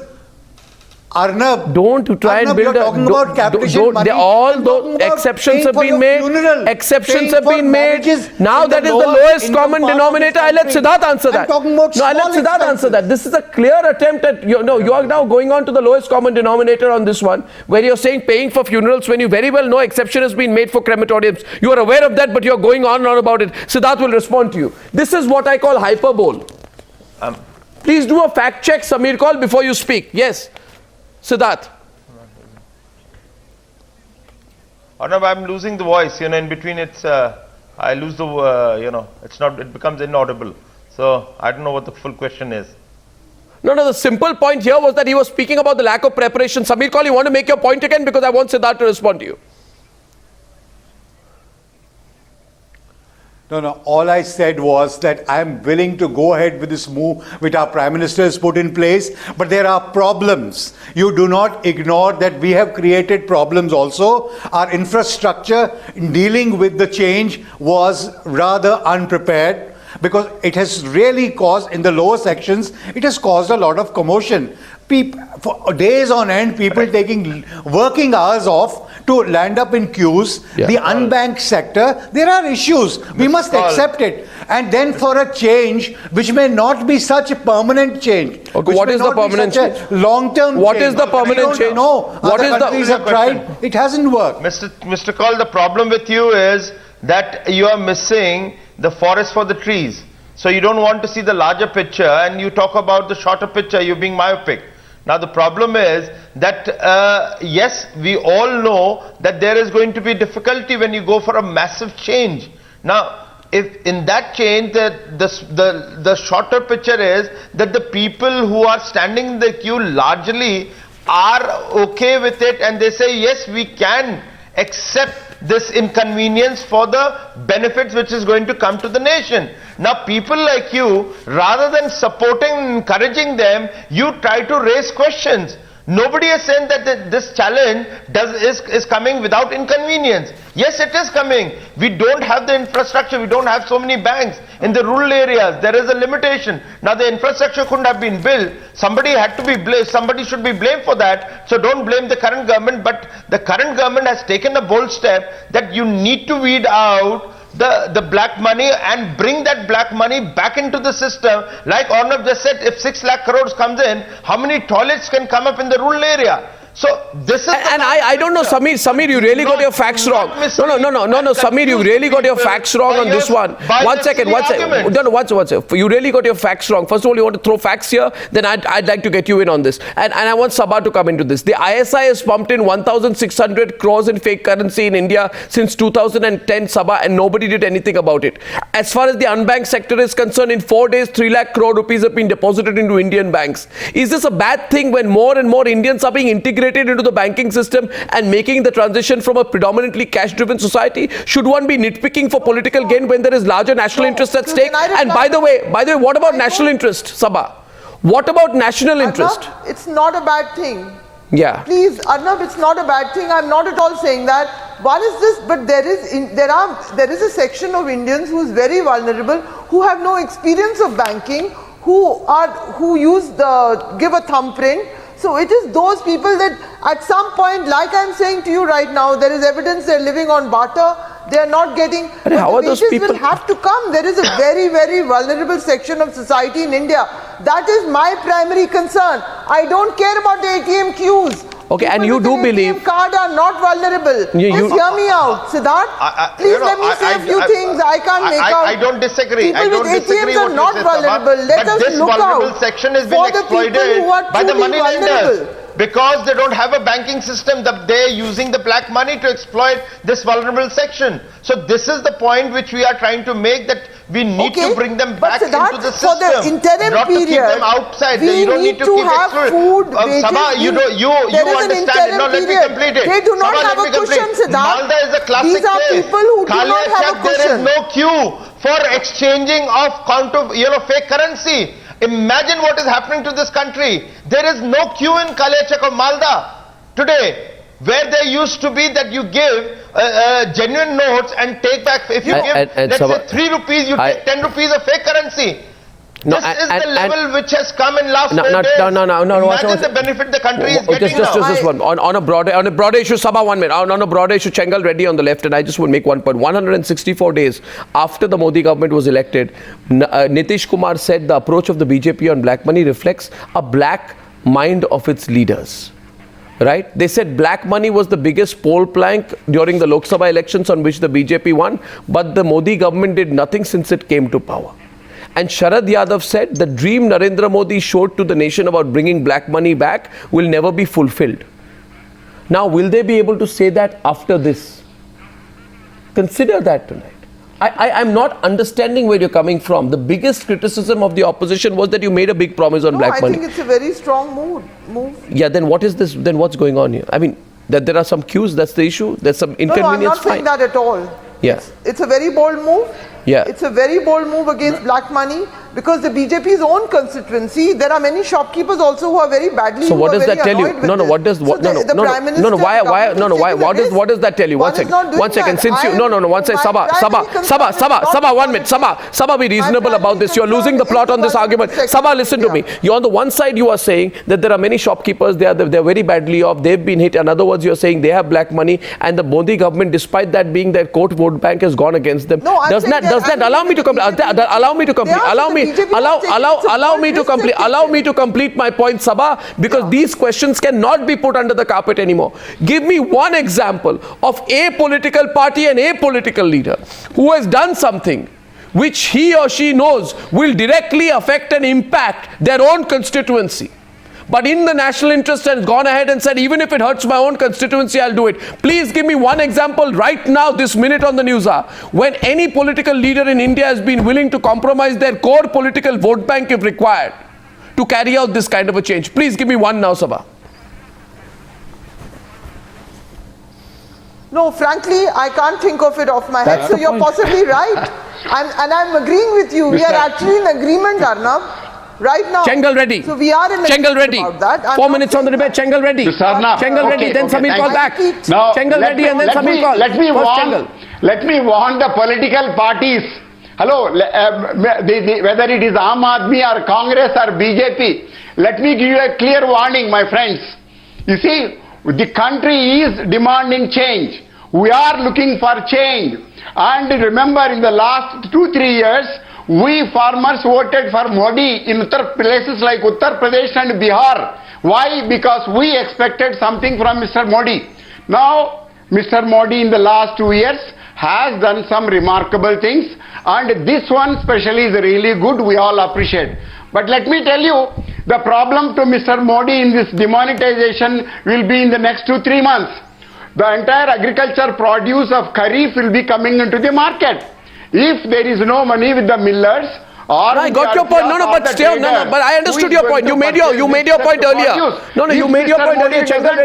Arnab, don't try and build about capitation money. All those exceptions have been made. Exceptions have been made. Now that is the lowest common denominator. I let Siddharth answer that. I let Siddharth answer that. This is a clear attempt at, you are now going on to the lowest common denominator on this one, where you're saying paying for funerals when you very well know exception has been made for crematoriums. You are aware of that, but you're going on and on about it. Siddharth will respond to you. This is what I call hyperbole. Please do a fact check, Samir call, before you speak. Yes. Siddharth. Arnab, I'm losing the voice, in between I lose the, it becomes inaudible. So, I don't know what the full question is. No, the simple point here was that he was speaking about the lack of preparation. Samir call, you want to make your point again because I want Siddharth to respond to you. No. All I said was that I am willing to go ahead with this move which our Prime Minister has put in place, but there are problems. You do not ignore that we have created problems also. Our infrastructure in dealing with the change was rather unprepared, because it has really caused, in the lower sections, it has caused a lot of commotion. For days on end, people taking working hours off to land up in queues. The unbanked sector, there are issues. We must accept it. And then for a change, which may not be such a permanent change. Okay, what is the permanent change? Long-term change. What is the permanent change? No, other countries have tried. It hasn't worked. Mr. Kaul, the problem with you is that you are missing the forest for the trees. So you don't want to see the larger picture and you talk about the shorter picture, you're being myopic. Now the problem is that yes, we all know that there is going to be difficulty when you go for a massive change. Now if in that change the shorter picture is that the people who are standing in the queue largely are okay with it, and they say yes, we can accept this inconvenience for the benefits which is going to come to the nation. Now people like you, rather than supporting and encouraging them, you try to raise questions. Nobody is saying that this challenge is coming without inconvenience. Yes, it is coming. We don't have the infrastructure. We don't have so many banks in the rural areas. There is a limitation. Now the infrastructure couldn't have been built. Somebody had to be blamed. Somebody should be blamed for that. So don't blame the current government. But the current government has taken a bold step that you need to weed out the black money and bring that black money back into the system. Like Arnab just said, if 6 lakh crores comes in, how many toilets can come up in the rural area? So this is and I don't know, Samir, you really got your facts wrong. No, Samir, you really got your facts wrong on this one. One second. You really got your facts wrong. First of all, you want to throw facts here, then I'd like to get you in on this. And I want Saba to come into this. The ISI has pumped in 1,600 crores in fake currency in India since 2010, Saba, and nobody did anything about it. As far as the unbanked sector is concerned, in 4 days, 3 lakh crore rupees have been deposited into Indian banks. Is this a bad thing when more and more Indians are being integrated into the banking system and making the transition from a predominantly cash-driven society? Should one be nitpicking for political gain when there is larger national interest at stake? And by the way, what about national interest, Saba? What about national interest? Arnab, it's not a bad thing. Yeah. Please, Arnab, it's not a bad thing. I'm not at all saying that. One is this, but there is a section of Indians who is very vulnerable, who have no experience of banking, who give a thumbprint. So it is those people that at some point, like I'm saying to you right now, there is evidence they're living on barter, they're not getting, but how are those people? Will have to come. There is a very, very vulnerable section of society in India. That is my primary concern. I don't care about the ATM queues. Okay, people and you do believe ATM card are not vulnerable. Please hear me out, Siddharth. Please let me say a few things. I can't make out. I don't disagree. People with ATMs are not vulnerable. Let us look out this vulnerable section is being for the people exploited who are by the truly money vulnerable. lenders. Because they don't have a banking system, they're using the black money to exploit this vulnerable section. So this is the point which we are trying to make, that we need to bring them back into the system. For the interim not period, to keep them outside. We You don't need to keep have food, wages. Saba, you understand it. No, let me complete it. They do not Saba, have a cushion, Siddharth. Malda is a classic These are case. people who do not have a There cushion. is no queue for exchanging of fake currency. Imagine what is happening to this country. There is no queue in Kaliachak or Malda today, where there used to be that you give genuine notes and take back. If you give, let's say 3 rupees, you take 10 rupees of fake currency. This is the level which has come in last 4 days. Imagine the benefit the country is getting now. Just this one. On a broader issue, Saba, 1 minute. On a broader issue, Chengal, Reddy on the left, and I just will make one point. 164 days after the Modi government was elected, Nitish Kumar said the approach of the BJP on black money reflects a black mind of its leaders. Right? They said black money was the biggest poll plank during the Lok Sabha elections on which the BJP won, but the Modi government did nothing since it came to power. And Sharad Yadav said the dream Narendra Modi showed to the nation about bringing black money back will never be fulfilled. Now, will they be able to say that after this? Consider that tonight. I'm not understanding where you're coming from. The biggest criticism of the opposition was that you made a big promise on black money. I think it's a very strong move. Yeah, then what is this? Then what's going on here? I mean, that there are some cues, that's the issue. There's some inconvenience. No, I'm not saying that at all. Yeah. It's a very bold move. Yeah. It's a very bold move against black money, because the BJP's own constituency, there are many shopkeepers also who are very badly. So what does that tell you? What does that tell you? One second. Since you Saba, 1 minute. Saba, be reasonable about this. You're losing the plot on this argument. Saba, listen to me. You on the one side you are saying that there are many shopkeepers, they're very badly off, they've been hit. In other words, you're saying they have black money, and the Modi government, despite that being their court vote bank, has gone against them. Does that allow me to complete? Allow me to complete my point, Saba, because these questions cannot be put under the carpet anymore. Give me one example of a political party and a political leader who has done something which he or she knows will directly affect and impact their own constituency, but in the national interest has gone ahead and said, even if it hurts my own constituency, I'll do it. Please give me one example right now, this minute on the Newshour, when any political leader in India has been willing to compromise their core political vote bank if required to carry out this kind of a change. Please give me one now, Saba. No, frankly, I can't think of it off my head. That's So the you're point. possibly right. I'm agreeing with you. We are actually in agreement, Arnab, right now. Chengal Reddy. So we are in Chengal agreement Reddy. about that. I'm 4 not minutes on the saying debate. that. Chengal Reddy. Mr. Arnab, Chengal Reddy, then Samir thank call you. back. Now, Chengal Reddy and then Samir call. Let me First warn. Chengal. Let me warn the political parties. Hello, whether it is Aam Aadmi or Congress or BJP, let me give you a clear warning, my friends. You see, the country is demanding change. We are looking for change. And remember, in the last 2-3 years, we farmers voted for Modi in places like Uttar Pradesh and Bihar. Why? Because we expected something from Mr. Modi. Now, Mr. Modi in the last 2 years has done some remarkable things, and this one especially is really good. We all appreciate. But let me tell you, the problem to Mr. Modi in this demonetization will be in the next 2-3 months. The entire agriculture produce of Kharif will be coming into the market. If there is no money with the millers, or I got your point. No, but still, but I understood your point. You made your point earlier. No, you made your point earlier. Chengal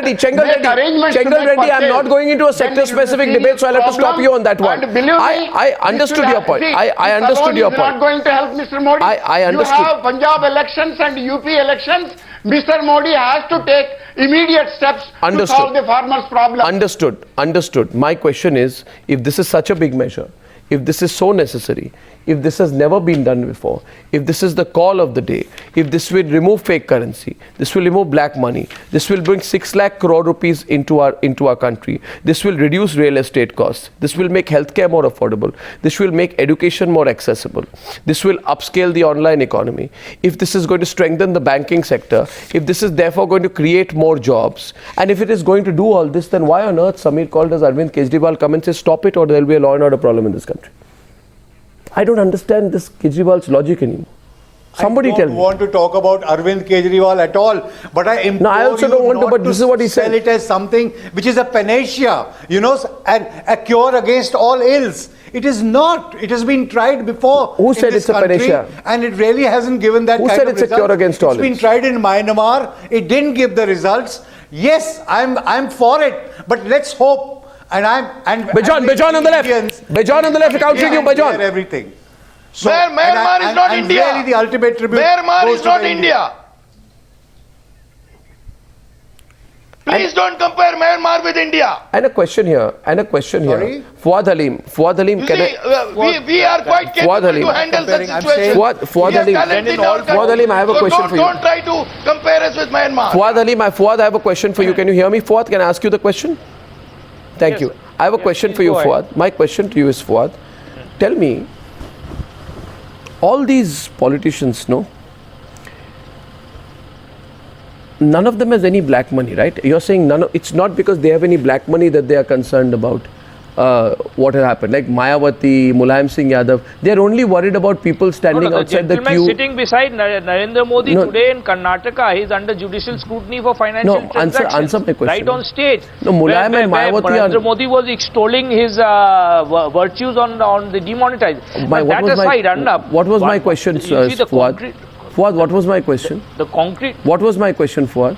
Reddy, I'm not going into a sector-specific debate, so I'll have to stop you on that one. I understood your point. I understood your point. Not going to help Mr. Modi. I understood. You have Punjab elections and UP elections. Mr. Modi has to take immediate steps to solve the farmers' problem. Understood. My question is, if this is such a big measure, if this is so necessary, if this has never been done before, if this is the call of the day, if this will remove fake currency, this will remove black money, this will bring 6 lakh crore rupees into our country, this will reduce real estate costs, this will make healthcare more affordable, this will make education more accessible, this will upscale the online economy, if this is going to strengthen the banking sector, if this is therefore going to create more jobs, and if it is going to do all this, then why on earth Samir called us Arvind Kejriwal come and say stop it or there will be a law and order problem in this country? I don't understand this Kejriwal's logic anymore. Somebody tell me. I don't want to talk about Arvind Kejriwal at all, but I implore I also don't want to, but this is what he said. Sell it as something which is a panacea, and a cure against all ills. It is not. It has been tried before. Who said it's a panacea? And it really hasn't given that Who kind said of it's a cure against all ills? It's been tried in Myanmar. It didn't give the results. Yes, I'm for it, but let's hope. Bejon on the left. Bejon on the left, countering you, Bejon. Everything. So, Myanmar is not India. Really the ultimate tribute Myanmar goes is to not the India. Please don't compare Myanmar with India. And a question here. Sorry? Fuad Halim, You see, we are quite capable to handle such situations. Fuad Halim, I have a question for you. Don't try to compare us with Myanmar. Fuad, I have a question for you. Can you hear me, Fuad? Can I ask you the question? Thank you. I have a question for you, Fuad. My question to you is, Fuad, tell me, all these politicians, none of them has any black money, right? You're saying it's not because they have any black money that they are concerned about what has happened. Like Mayawati, Mulayam Singh Yadav, they're only worried about people standing outside the queue. Sitting beside Narendra Modi today in Karnataka, he's under judicial scrutiny for financial transactions. Answer my question. Right on stage. No, Mulayam and Mayawati Narendra Modi was extolling his virtues on the demonetization. But that aside, Arnab, what was my question, Fuad? Fuad, what was my question? What was my question, Fuad?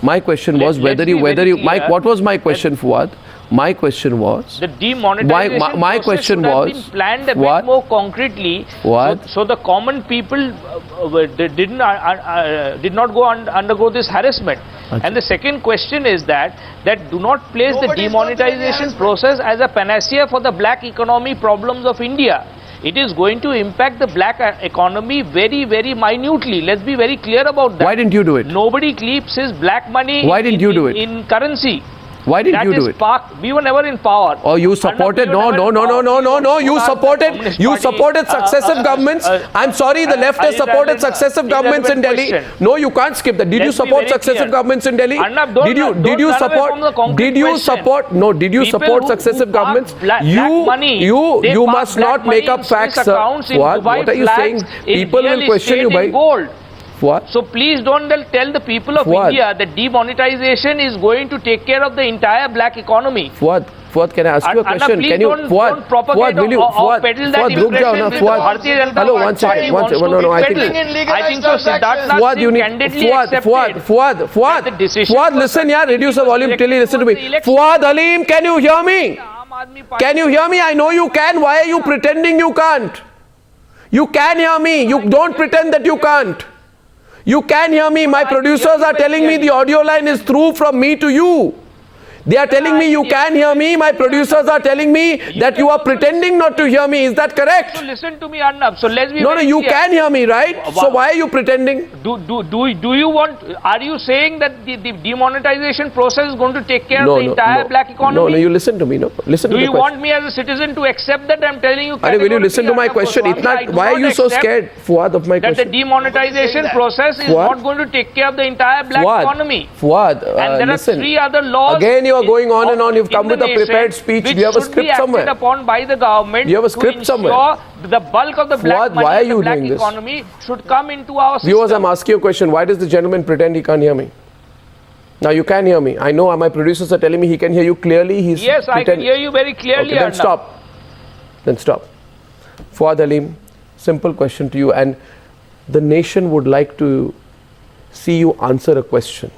My question was what was my question, Fuad? My question was the demonetization my question was been planned a bit more concretely. So the common people did not undergo this harassment. And the second question is that do not place the demonetization process as a panacea for the black economy problems of India. It is going to impact the black economy very, very minutely. Let's be very clear about that. Why didn't you do it? Nobody keeps his black money in currency. Why didn't you do it? We were never in power. Oh, you supported? No. You supported successive governments. I'm sorry, the left has supported successive governments in Delhi. No, you can't skip that. Did you support successive governments in Delhi? Did you support successive governments? You must not make up facts, sir. What are you saying? People will question you by. Fuad? So please don't tell the people of Fuad. India that demonetization is going to take care of the entire black economy. Fuad, can I ask you a Arnab, question? please Can you, don't propagate will you, or peddle that Fuad, ruk jao na, impression which Fuad. Bharatiya Janata Hello, one Party second, wants to no, be I think. peddling. I think so. Siddharth Nath Fuad, you need, candidly accepted that the decision Fuad, was listen, that yeah, reduce the volume, elected till listen to was me. the election. Fuad, Halim, can you hear me? Can you hear me? I know you can. Why are you pretending you can't? You can hear me. You don't pretend that you can't. You can hear me. My producers are telling me the audio line is through from me to you. They are telling me you can hear me. My producers are telling me that you are pretending not to hear me. Is that correct? So listen to me, Arnab. So let's be No, very you clear. can hear me, right? So why are you pretending? Do you want? Are you saying that the demonetization process is going to take care of the entire black economy? No, you listen to me. No, listen to Do the you question. want me as a citizen to accept that? I'm telling you. Will you listen to my question? Why are you so scared, Fuad, of my that question? the demonetization process is Fuad? not going to take care of the entire black economy. Fuad, And there listen. are 3 other laws. Again, you are going on and on. You've come in with the a prepared nation speech. Do which you have a should be script acted somewhere? upon by the government. Do you have a script to somewhere? ensure the bulk of the black Fuad, money why are in the you black doing this? economy should come into our system. Viewers, I'm asking you a question. Why does the gentleman pretend he can't hear me? Now you can hear me. I know my producers are telling me he can hear you clearly. Yes, I can hear you very clearly. Okay, then Arnab. stop. Then stop. Fuad Halim, simple question to you, and the nation would like to see you answer a question.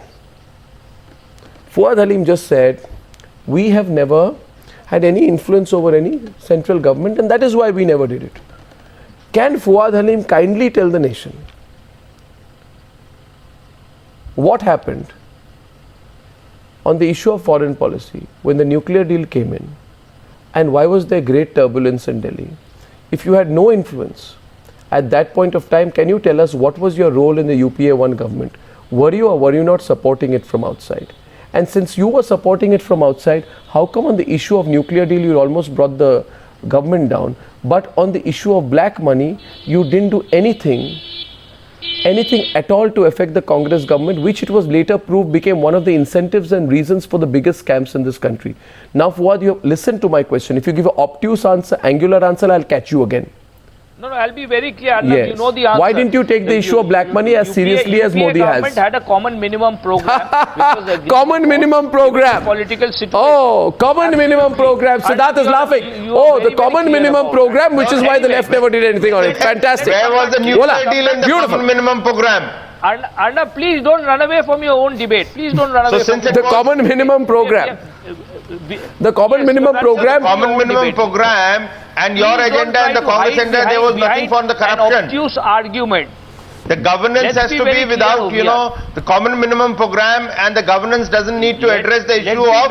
Fuad Halim just said, we have never had any influence over any central government, and that is why we never did it. Can Fuad Halim kindly tell the nation what happened on the issue of foreign policy when the nuclear deal came in, and why was there great turbulence in Delhi? If you had no influence at that point of time, can you tell us what was your role in the UPA 1 government? Were you or were you not supporting it from outside? And since you were supporting it from outside, how come on the issue of nuclear deal you almost brought the government down, but on the issue of black money you didn't do anything at all to affect the Congress government, which it was later proved became one of the incentives and reasons for the biggest scams in this country. Now Fuad, you have listened to my question. If you give an obtuse answer, angular answer, I'll catch you again. No, I'll be very clear. Yes. You know the answer. Why didn't you take the issue of black money as seriously as Modi has? Government had a common minimum program. which was agreed Common minimum program. Political situation. Oh, common minimum program. Siddharth is laughing. Oh, the common minimum program, which is why the left never did anything on it. Fantastic. Where was the nuclear deal in the common minimum program? Arnab, please don't run away from your own debate. Please don't run away from the common minimum program. The common minimum program. Common minimum program and your agenda and the Congress agenda, there was nothing for the corruption. An obtuse argument. The governance has to be without, the common minimum program, and the governance doesn't need to address the issue of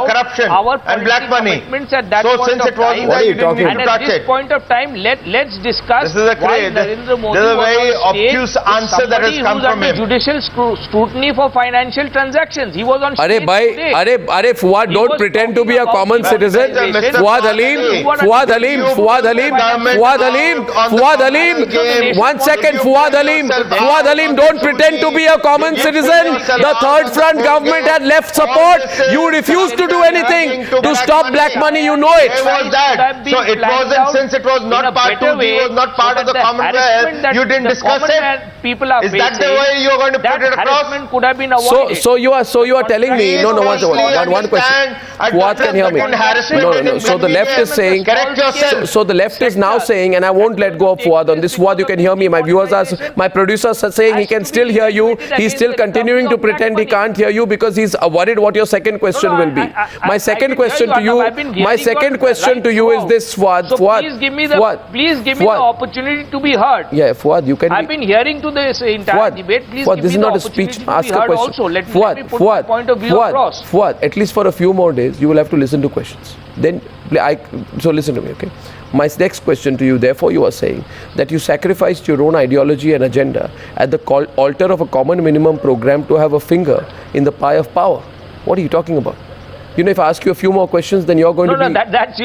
corruption and black money. So since it wasn't there, you didn't need to touch it. At this point of time, let's discuss this is why Narendra Modi this is a very was on stage obtuse answer that has come from him. Judicial scrutiny for financial transactions. He was on stage today. Fuad, don't pretend to be a common citizen. Fuad Halim, one second, Fuad Halim, don't pretend to be a common citizen. The third front government had left support. You refused to do anything to stop black money. You know it. Where was that? So it wasn't, since it was not part 2, it was not part of the Commonwealth, you didn't discuss it. Is that the way you're going to put it across? Could have been avoided. So you are telling me, one question. Fuad can hear me. No. So the left is saying, so the left is now saying, and I won't let go of Fuad on this. Fuad, you can hear me. My viewers are, my producers are saying he can still hear you. He's still continuing to pretend he can't hear you because he's worried what your second question will be. My second question to you is this, Fuad. Please give me the opportunity to be heard. Yeah, Fuad, you can. I've been hearing to this entire debate. Please Fuad, give this me is the not a opportunity speech. to Ask be a heard question. also. Let me put my point of view across. Fuad, at least for a few more days, you will have to listen to questions. Then, so listen to me, okay? My next question to you, therefore, you are saying that you sacrificed your own ideology and agenda at the altar of a common minimum program to have a finger in the pie of power. What are you talking about? If I ask you a few more questions, then you're going to be... That's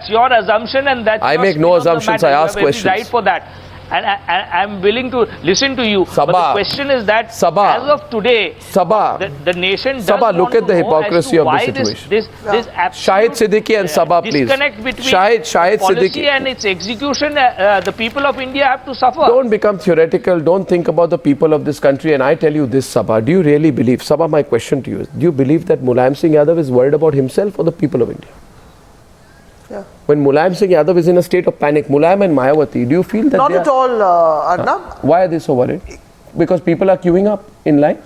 your assumption, and that's I make no assumptions, I ask questions. Right for that. and I'm willing to listen to you. Saba. But the question is that Saba. as of today, Saba. the nation does Saba, look want at the to know as hypocrisy to of the why situation. This Shahid, absolute Siddiqui and Saba, please. disconnect between Shahid, policy Siddiqui. and its execution, the people of India have to suffer. Don't become theoretical. Don't think about the people of this country. And I tell you this, Saba, do you really believe, Saba, my question to you is, do you believe that Mulayam Singh Yadav is worried about himself or the people of India? Yeah. When Mulayam Singh Yadav is in a state of panic, Mulayam and Mayawati, do you feel that Not they at all, Arnab. Why are they so worried? Because people are queuing up in lines?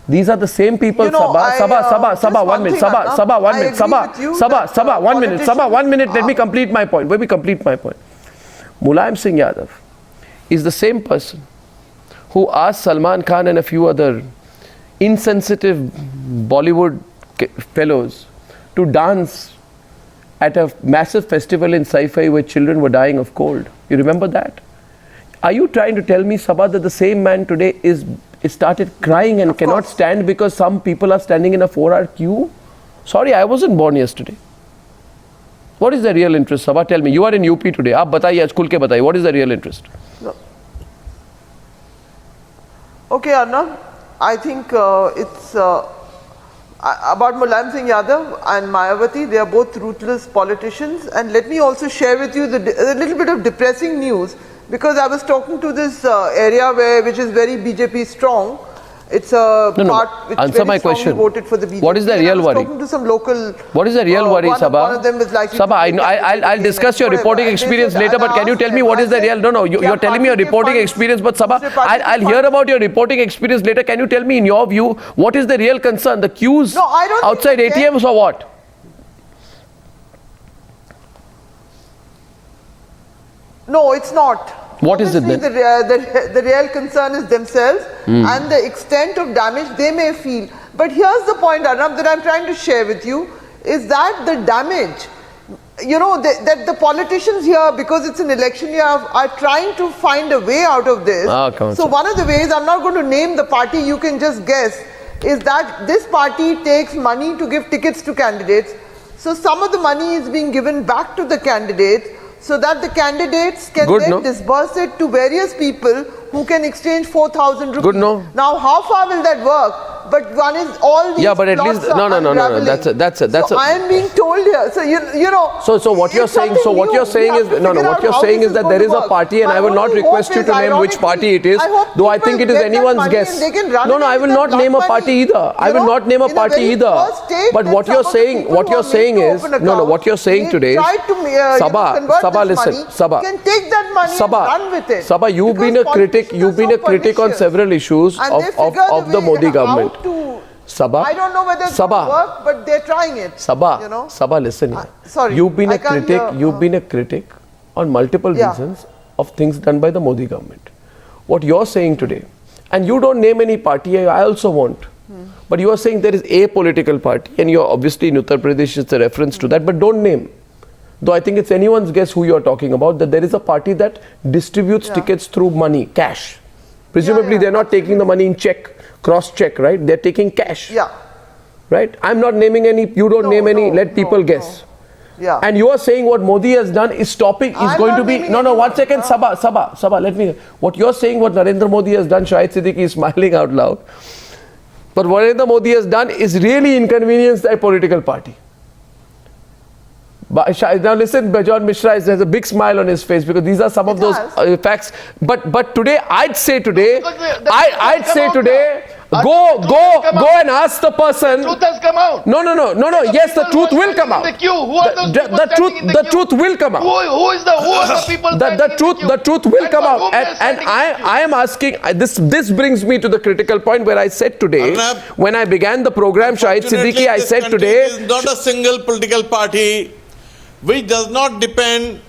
These are the same people, You know, Saba, 1 minute, Saba, 1 minute, Saba, 1 minute, Saba, 1 minute, let me complete my point. Mulayam Singh Yadav is the same person who asked Salman Khan and a few other insensitive Bollywood fellows to dance at a massive festival in Sci-Fi where children were dying of cold. You remember that? Are you trying to tell me, Saba, that the same man today is started crying and cannot stand because some people are standing in a 4-hour queue? Sorry, I wasn't born yesterday. What is the real interest, Saba? Tell me. You are in UP today. Aap bataiye, aaj khul ke bataiye. What is the real interest? No. Okay, Arnab. I think it's about Mulayam Singh Yadav and Mayawati. They are both ruthless politicians. And let me also share with you a little bit of depressing news, because I was talking to this area which is very BJP strong. It's a part which answer my very strongly question. voted for the BJP. What is the real worry? I was talking to some local. What is the real worry, Saba? One of them was likely Saba, to I'll discuss your reporting experience later, but can you tell me what is the real? No, you're telling me your reporting experience, but Saba, I'll hear about your reporting experience later. Can you tell me, in your view, what is the real concern? The queues outside ATMs or what? No, it's not. What is it then? The real concern is themselves and the extent of damage they may feel. But here's the point, Arnab, that I'm trying to share with you, is that the damage, you know, that the politicians here, because it's an election year, are trying to find a way out of this. So one of the ways, I'm not going to name the party, you can just guess, is that this party takes money to give tickets to candidates. So some of the money is being given back to the candidates, so that the candidates can disburse it to various people who can exchange 4,000 rupees. Now, how far will that work? But one is all these but at least no. That's so I am being told here. So you know. So what you're saying? So what you're saying is What you're saying is that there is a party, and I will not request you to name which party it is. Though I think it is anyone's guess. No, I will not name a party either. I will not name a party either. But what you're saying is What you're saying today, Saba, listen, Saba. Can take that money and run with it. Saba, you've been a critic. You've been a critic on several issues of the Modi government. Saba, I don't know whether it's going to work, but they're trying it. Saba, listen here. Sorry, you've been a critic. You've been a critic on multiple reasons of things done by the Modi government. What you're saying today, and you don't name any party, I also won't. But you are saying there is a political party, and you're obviously in Uttar Pradesh, it's a reference to that, but don't name. Though I think it's anyone's guess who you're talking about, that there is a party that distributes tickets through money, cash. Presumably they're not taking the money in check, cross-check, right? They're taking cash. Right? I'm not naming any, you don't name any, let people guess. And you are saying what Modi has done is stopping, is going to be, 1 second, Saba, let me, what you're saying, what Narendra Modi has done, Shahid Siddiqui is smiling out loud. But what Narendra Modi has done is really inconvenienced that political party. But now listen, Bejon Misra has a big smile on his face, because these are some of those facts. But today, I'd say today, go and ask the person. The truth has come out. No. Yes, the truth will come out. The truth will come out. Who are the people? The truth will come out. And I am asking. This brings me to the critical point where I said today, Arnab, when I began the program, Shahid Siddiqui, I said today, there is not a single political party which does not depend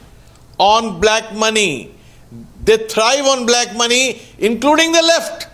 on black money. They thrive on black money, including the left.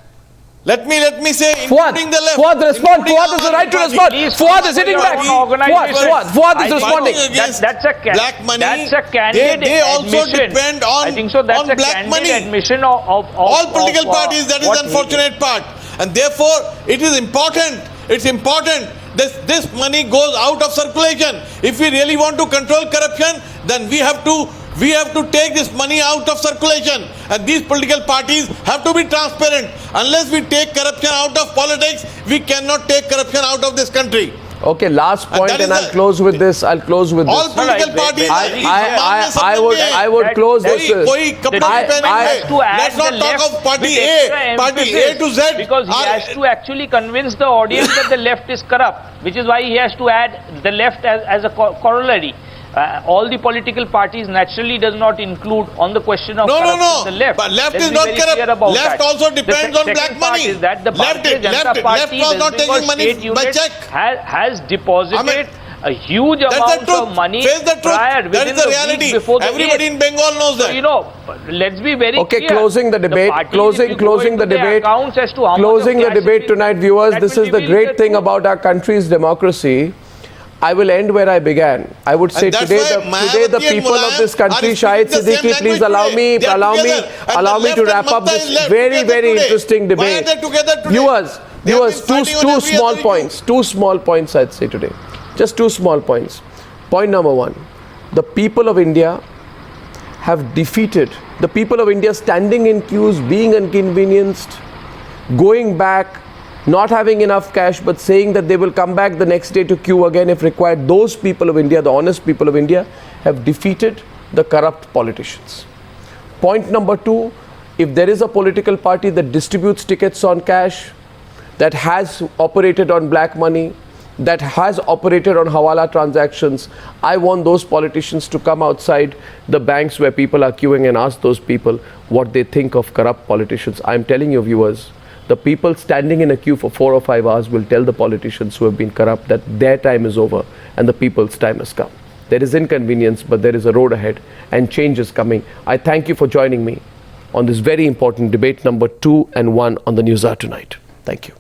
Let me say, including the left. Fuad, respond. Fuad has the right to respond. Fuad is sitting back. Fuad is responding. That's a black money. That's a candid they also admission. depend on, I think so. That's on a black money. Admission of all political parties. That is the unfortunate part. And therefore, it is important. It's important. This money goes out of circulation. If we really want to control corruption, then we have to We have to take this money out of circulation, and these political parties have to be transparent. Unless we take corruption out of politics, we cannot take corruption out of this country. Okay, last point, that and is I'll close with this. All political parties. I would close this. Let's not talk of party A, party A to Z. Because he has to actually convince the audience that the left is corrupt, which is why he has to add the left as a corollary. All the political parties naturally does not include on the question of corruption the left. But left is not corrupt. Left also depends on black money. Is that the left was not taking money by check. Has deposited a huge amount of money prior that is the reality. Everybody in Bengal knows that. So, you know, let's be very clear. Closing the debate. Closing the debate. Closing the debate tonight, viewers. This is the great thing about our country's democracy. I will end where I began. I would say today the people of this country, Shahid, Siddiqui, please allow me to wrap up this very interesting debate. Viewers, two small points I'd say today. Just two small points. Point number one, the people of India have defeated, the people of India standing in queues, being inconvenienced, going back, not having enough cash, but saying that they will come back the next day to queue again if required. Those people of India, the honest people of India, have defeated the corrupt politicians. Point number two, if there is a political party that distributes tickets on cash, that has operated on black money, that has operated on hawala transactions, I want those politicians to come outside the banks where people are queuing and ask those people what they think of corrupt politicians. I'm telling you, viewers, the people standing in a queue for 4 or 5 hours will tell the politicians who have been corrupt that their time is over and the people's time has come. There is inconvenience, but there is a road ahead and change is coming. I thank you for joining me on this very important debate number 2 and 1 on the Newshour tonight. Thank you.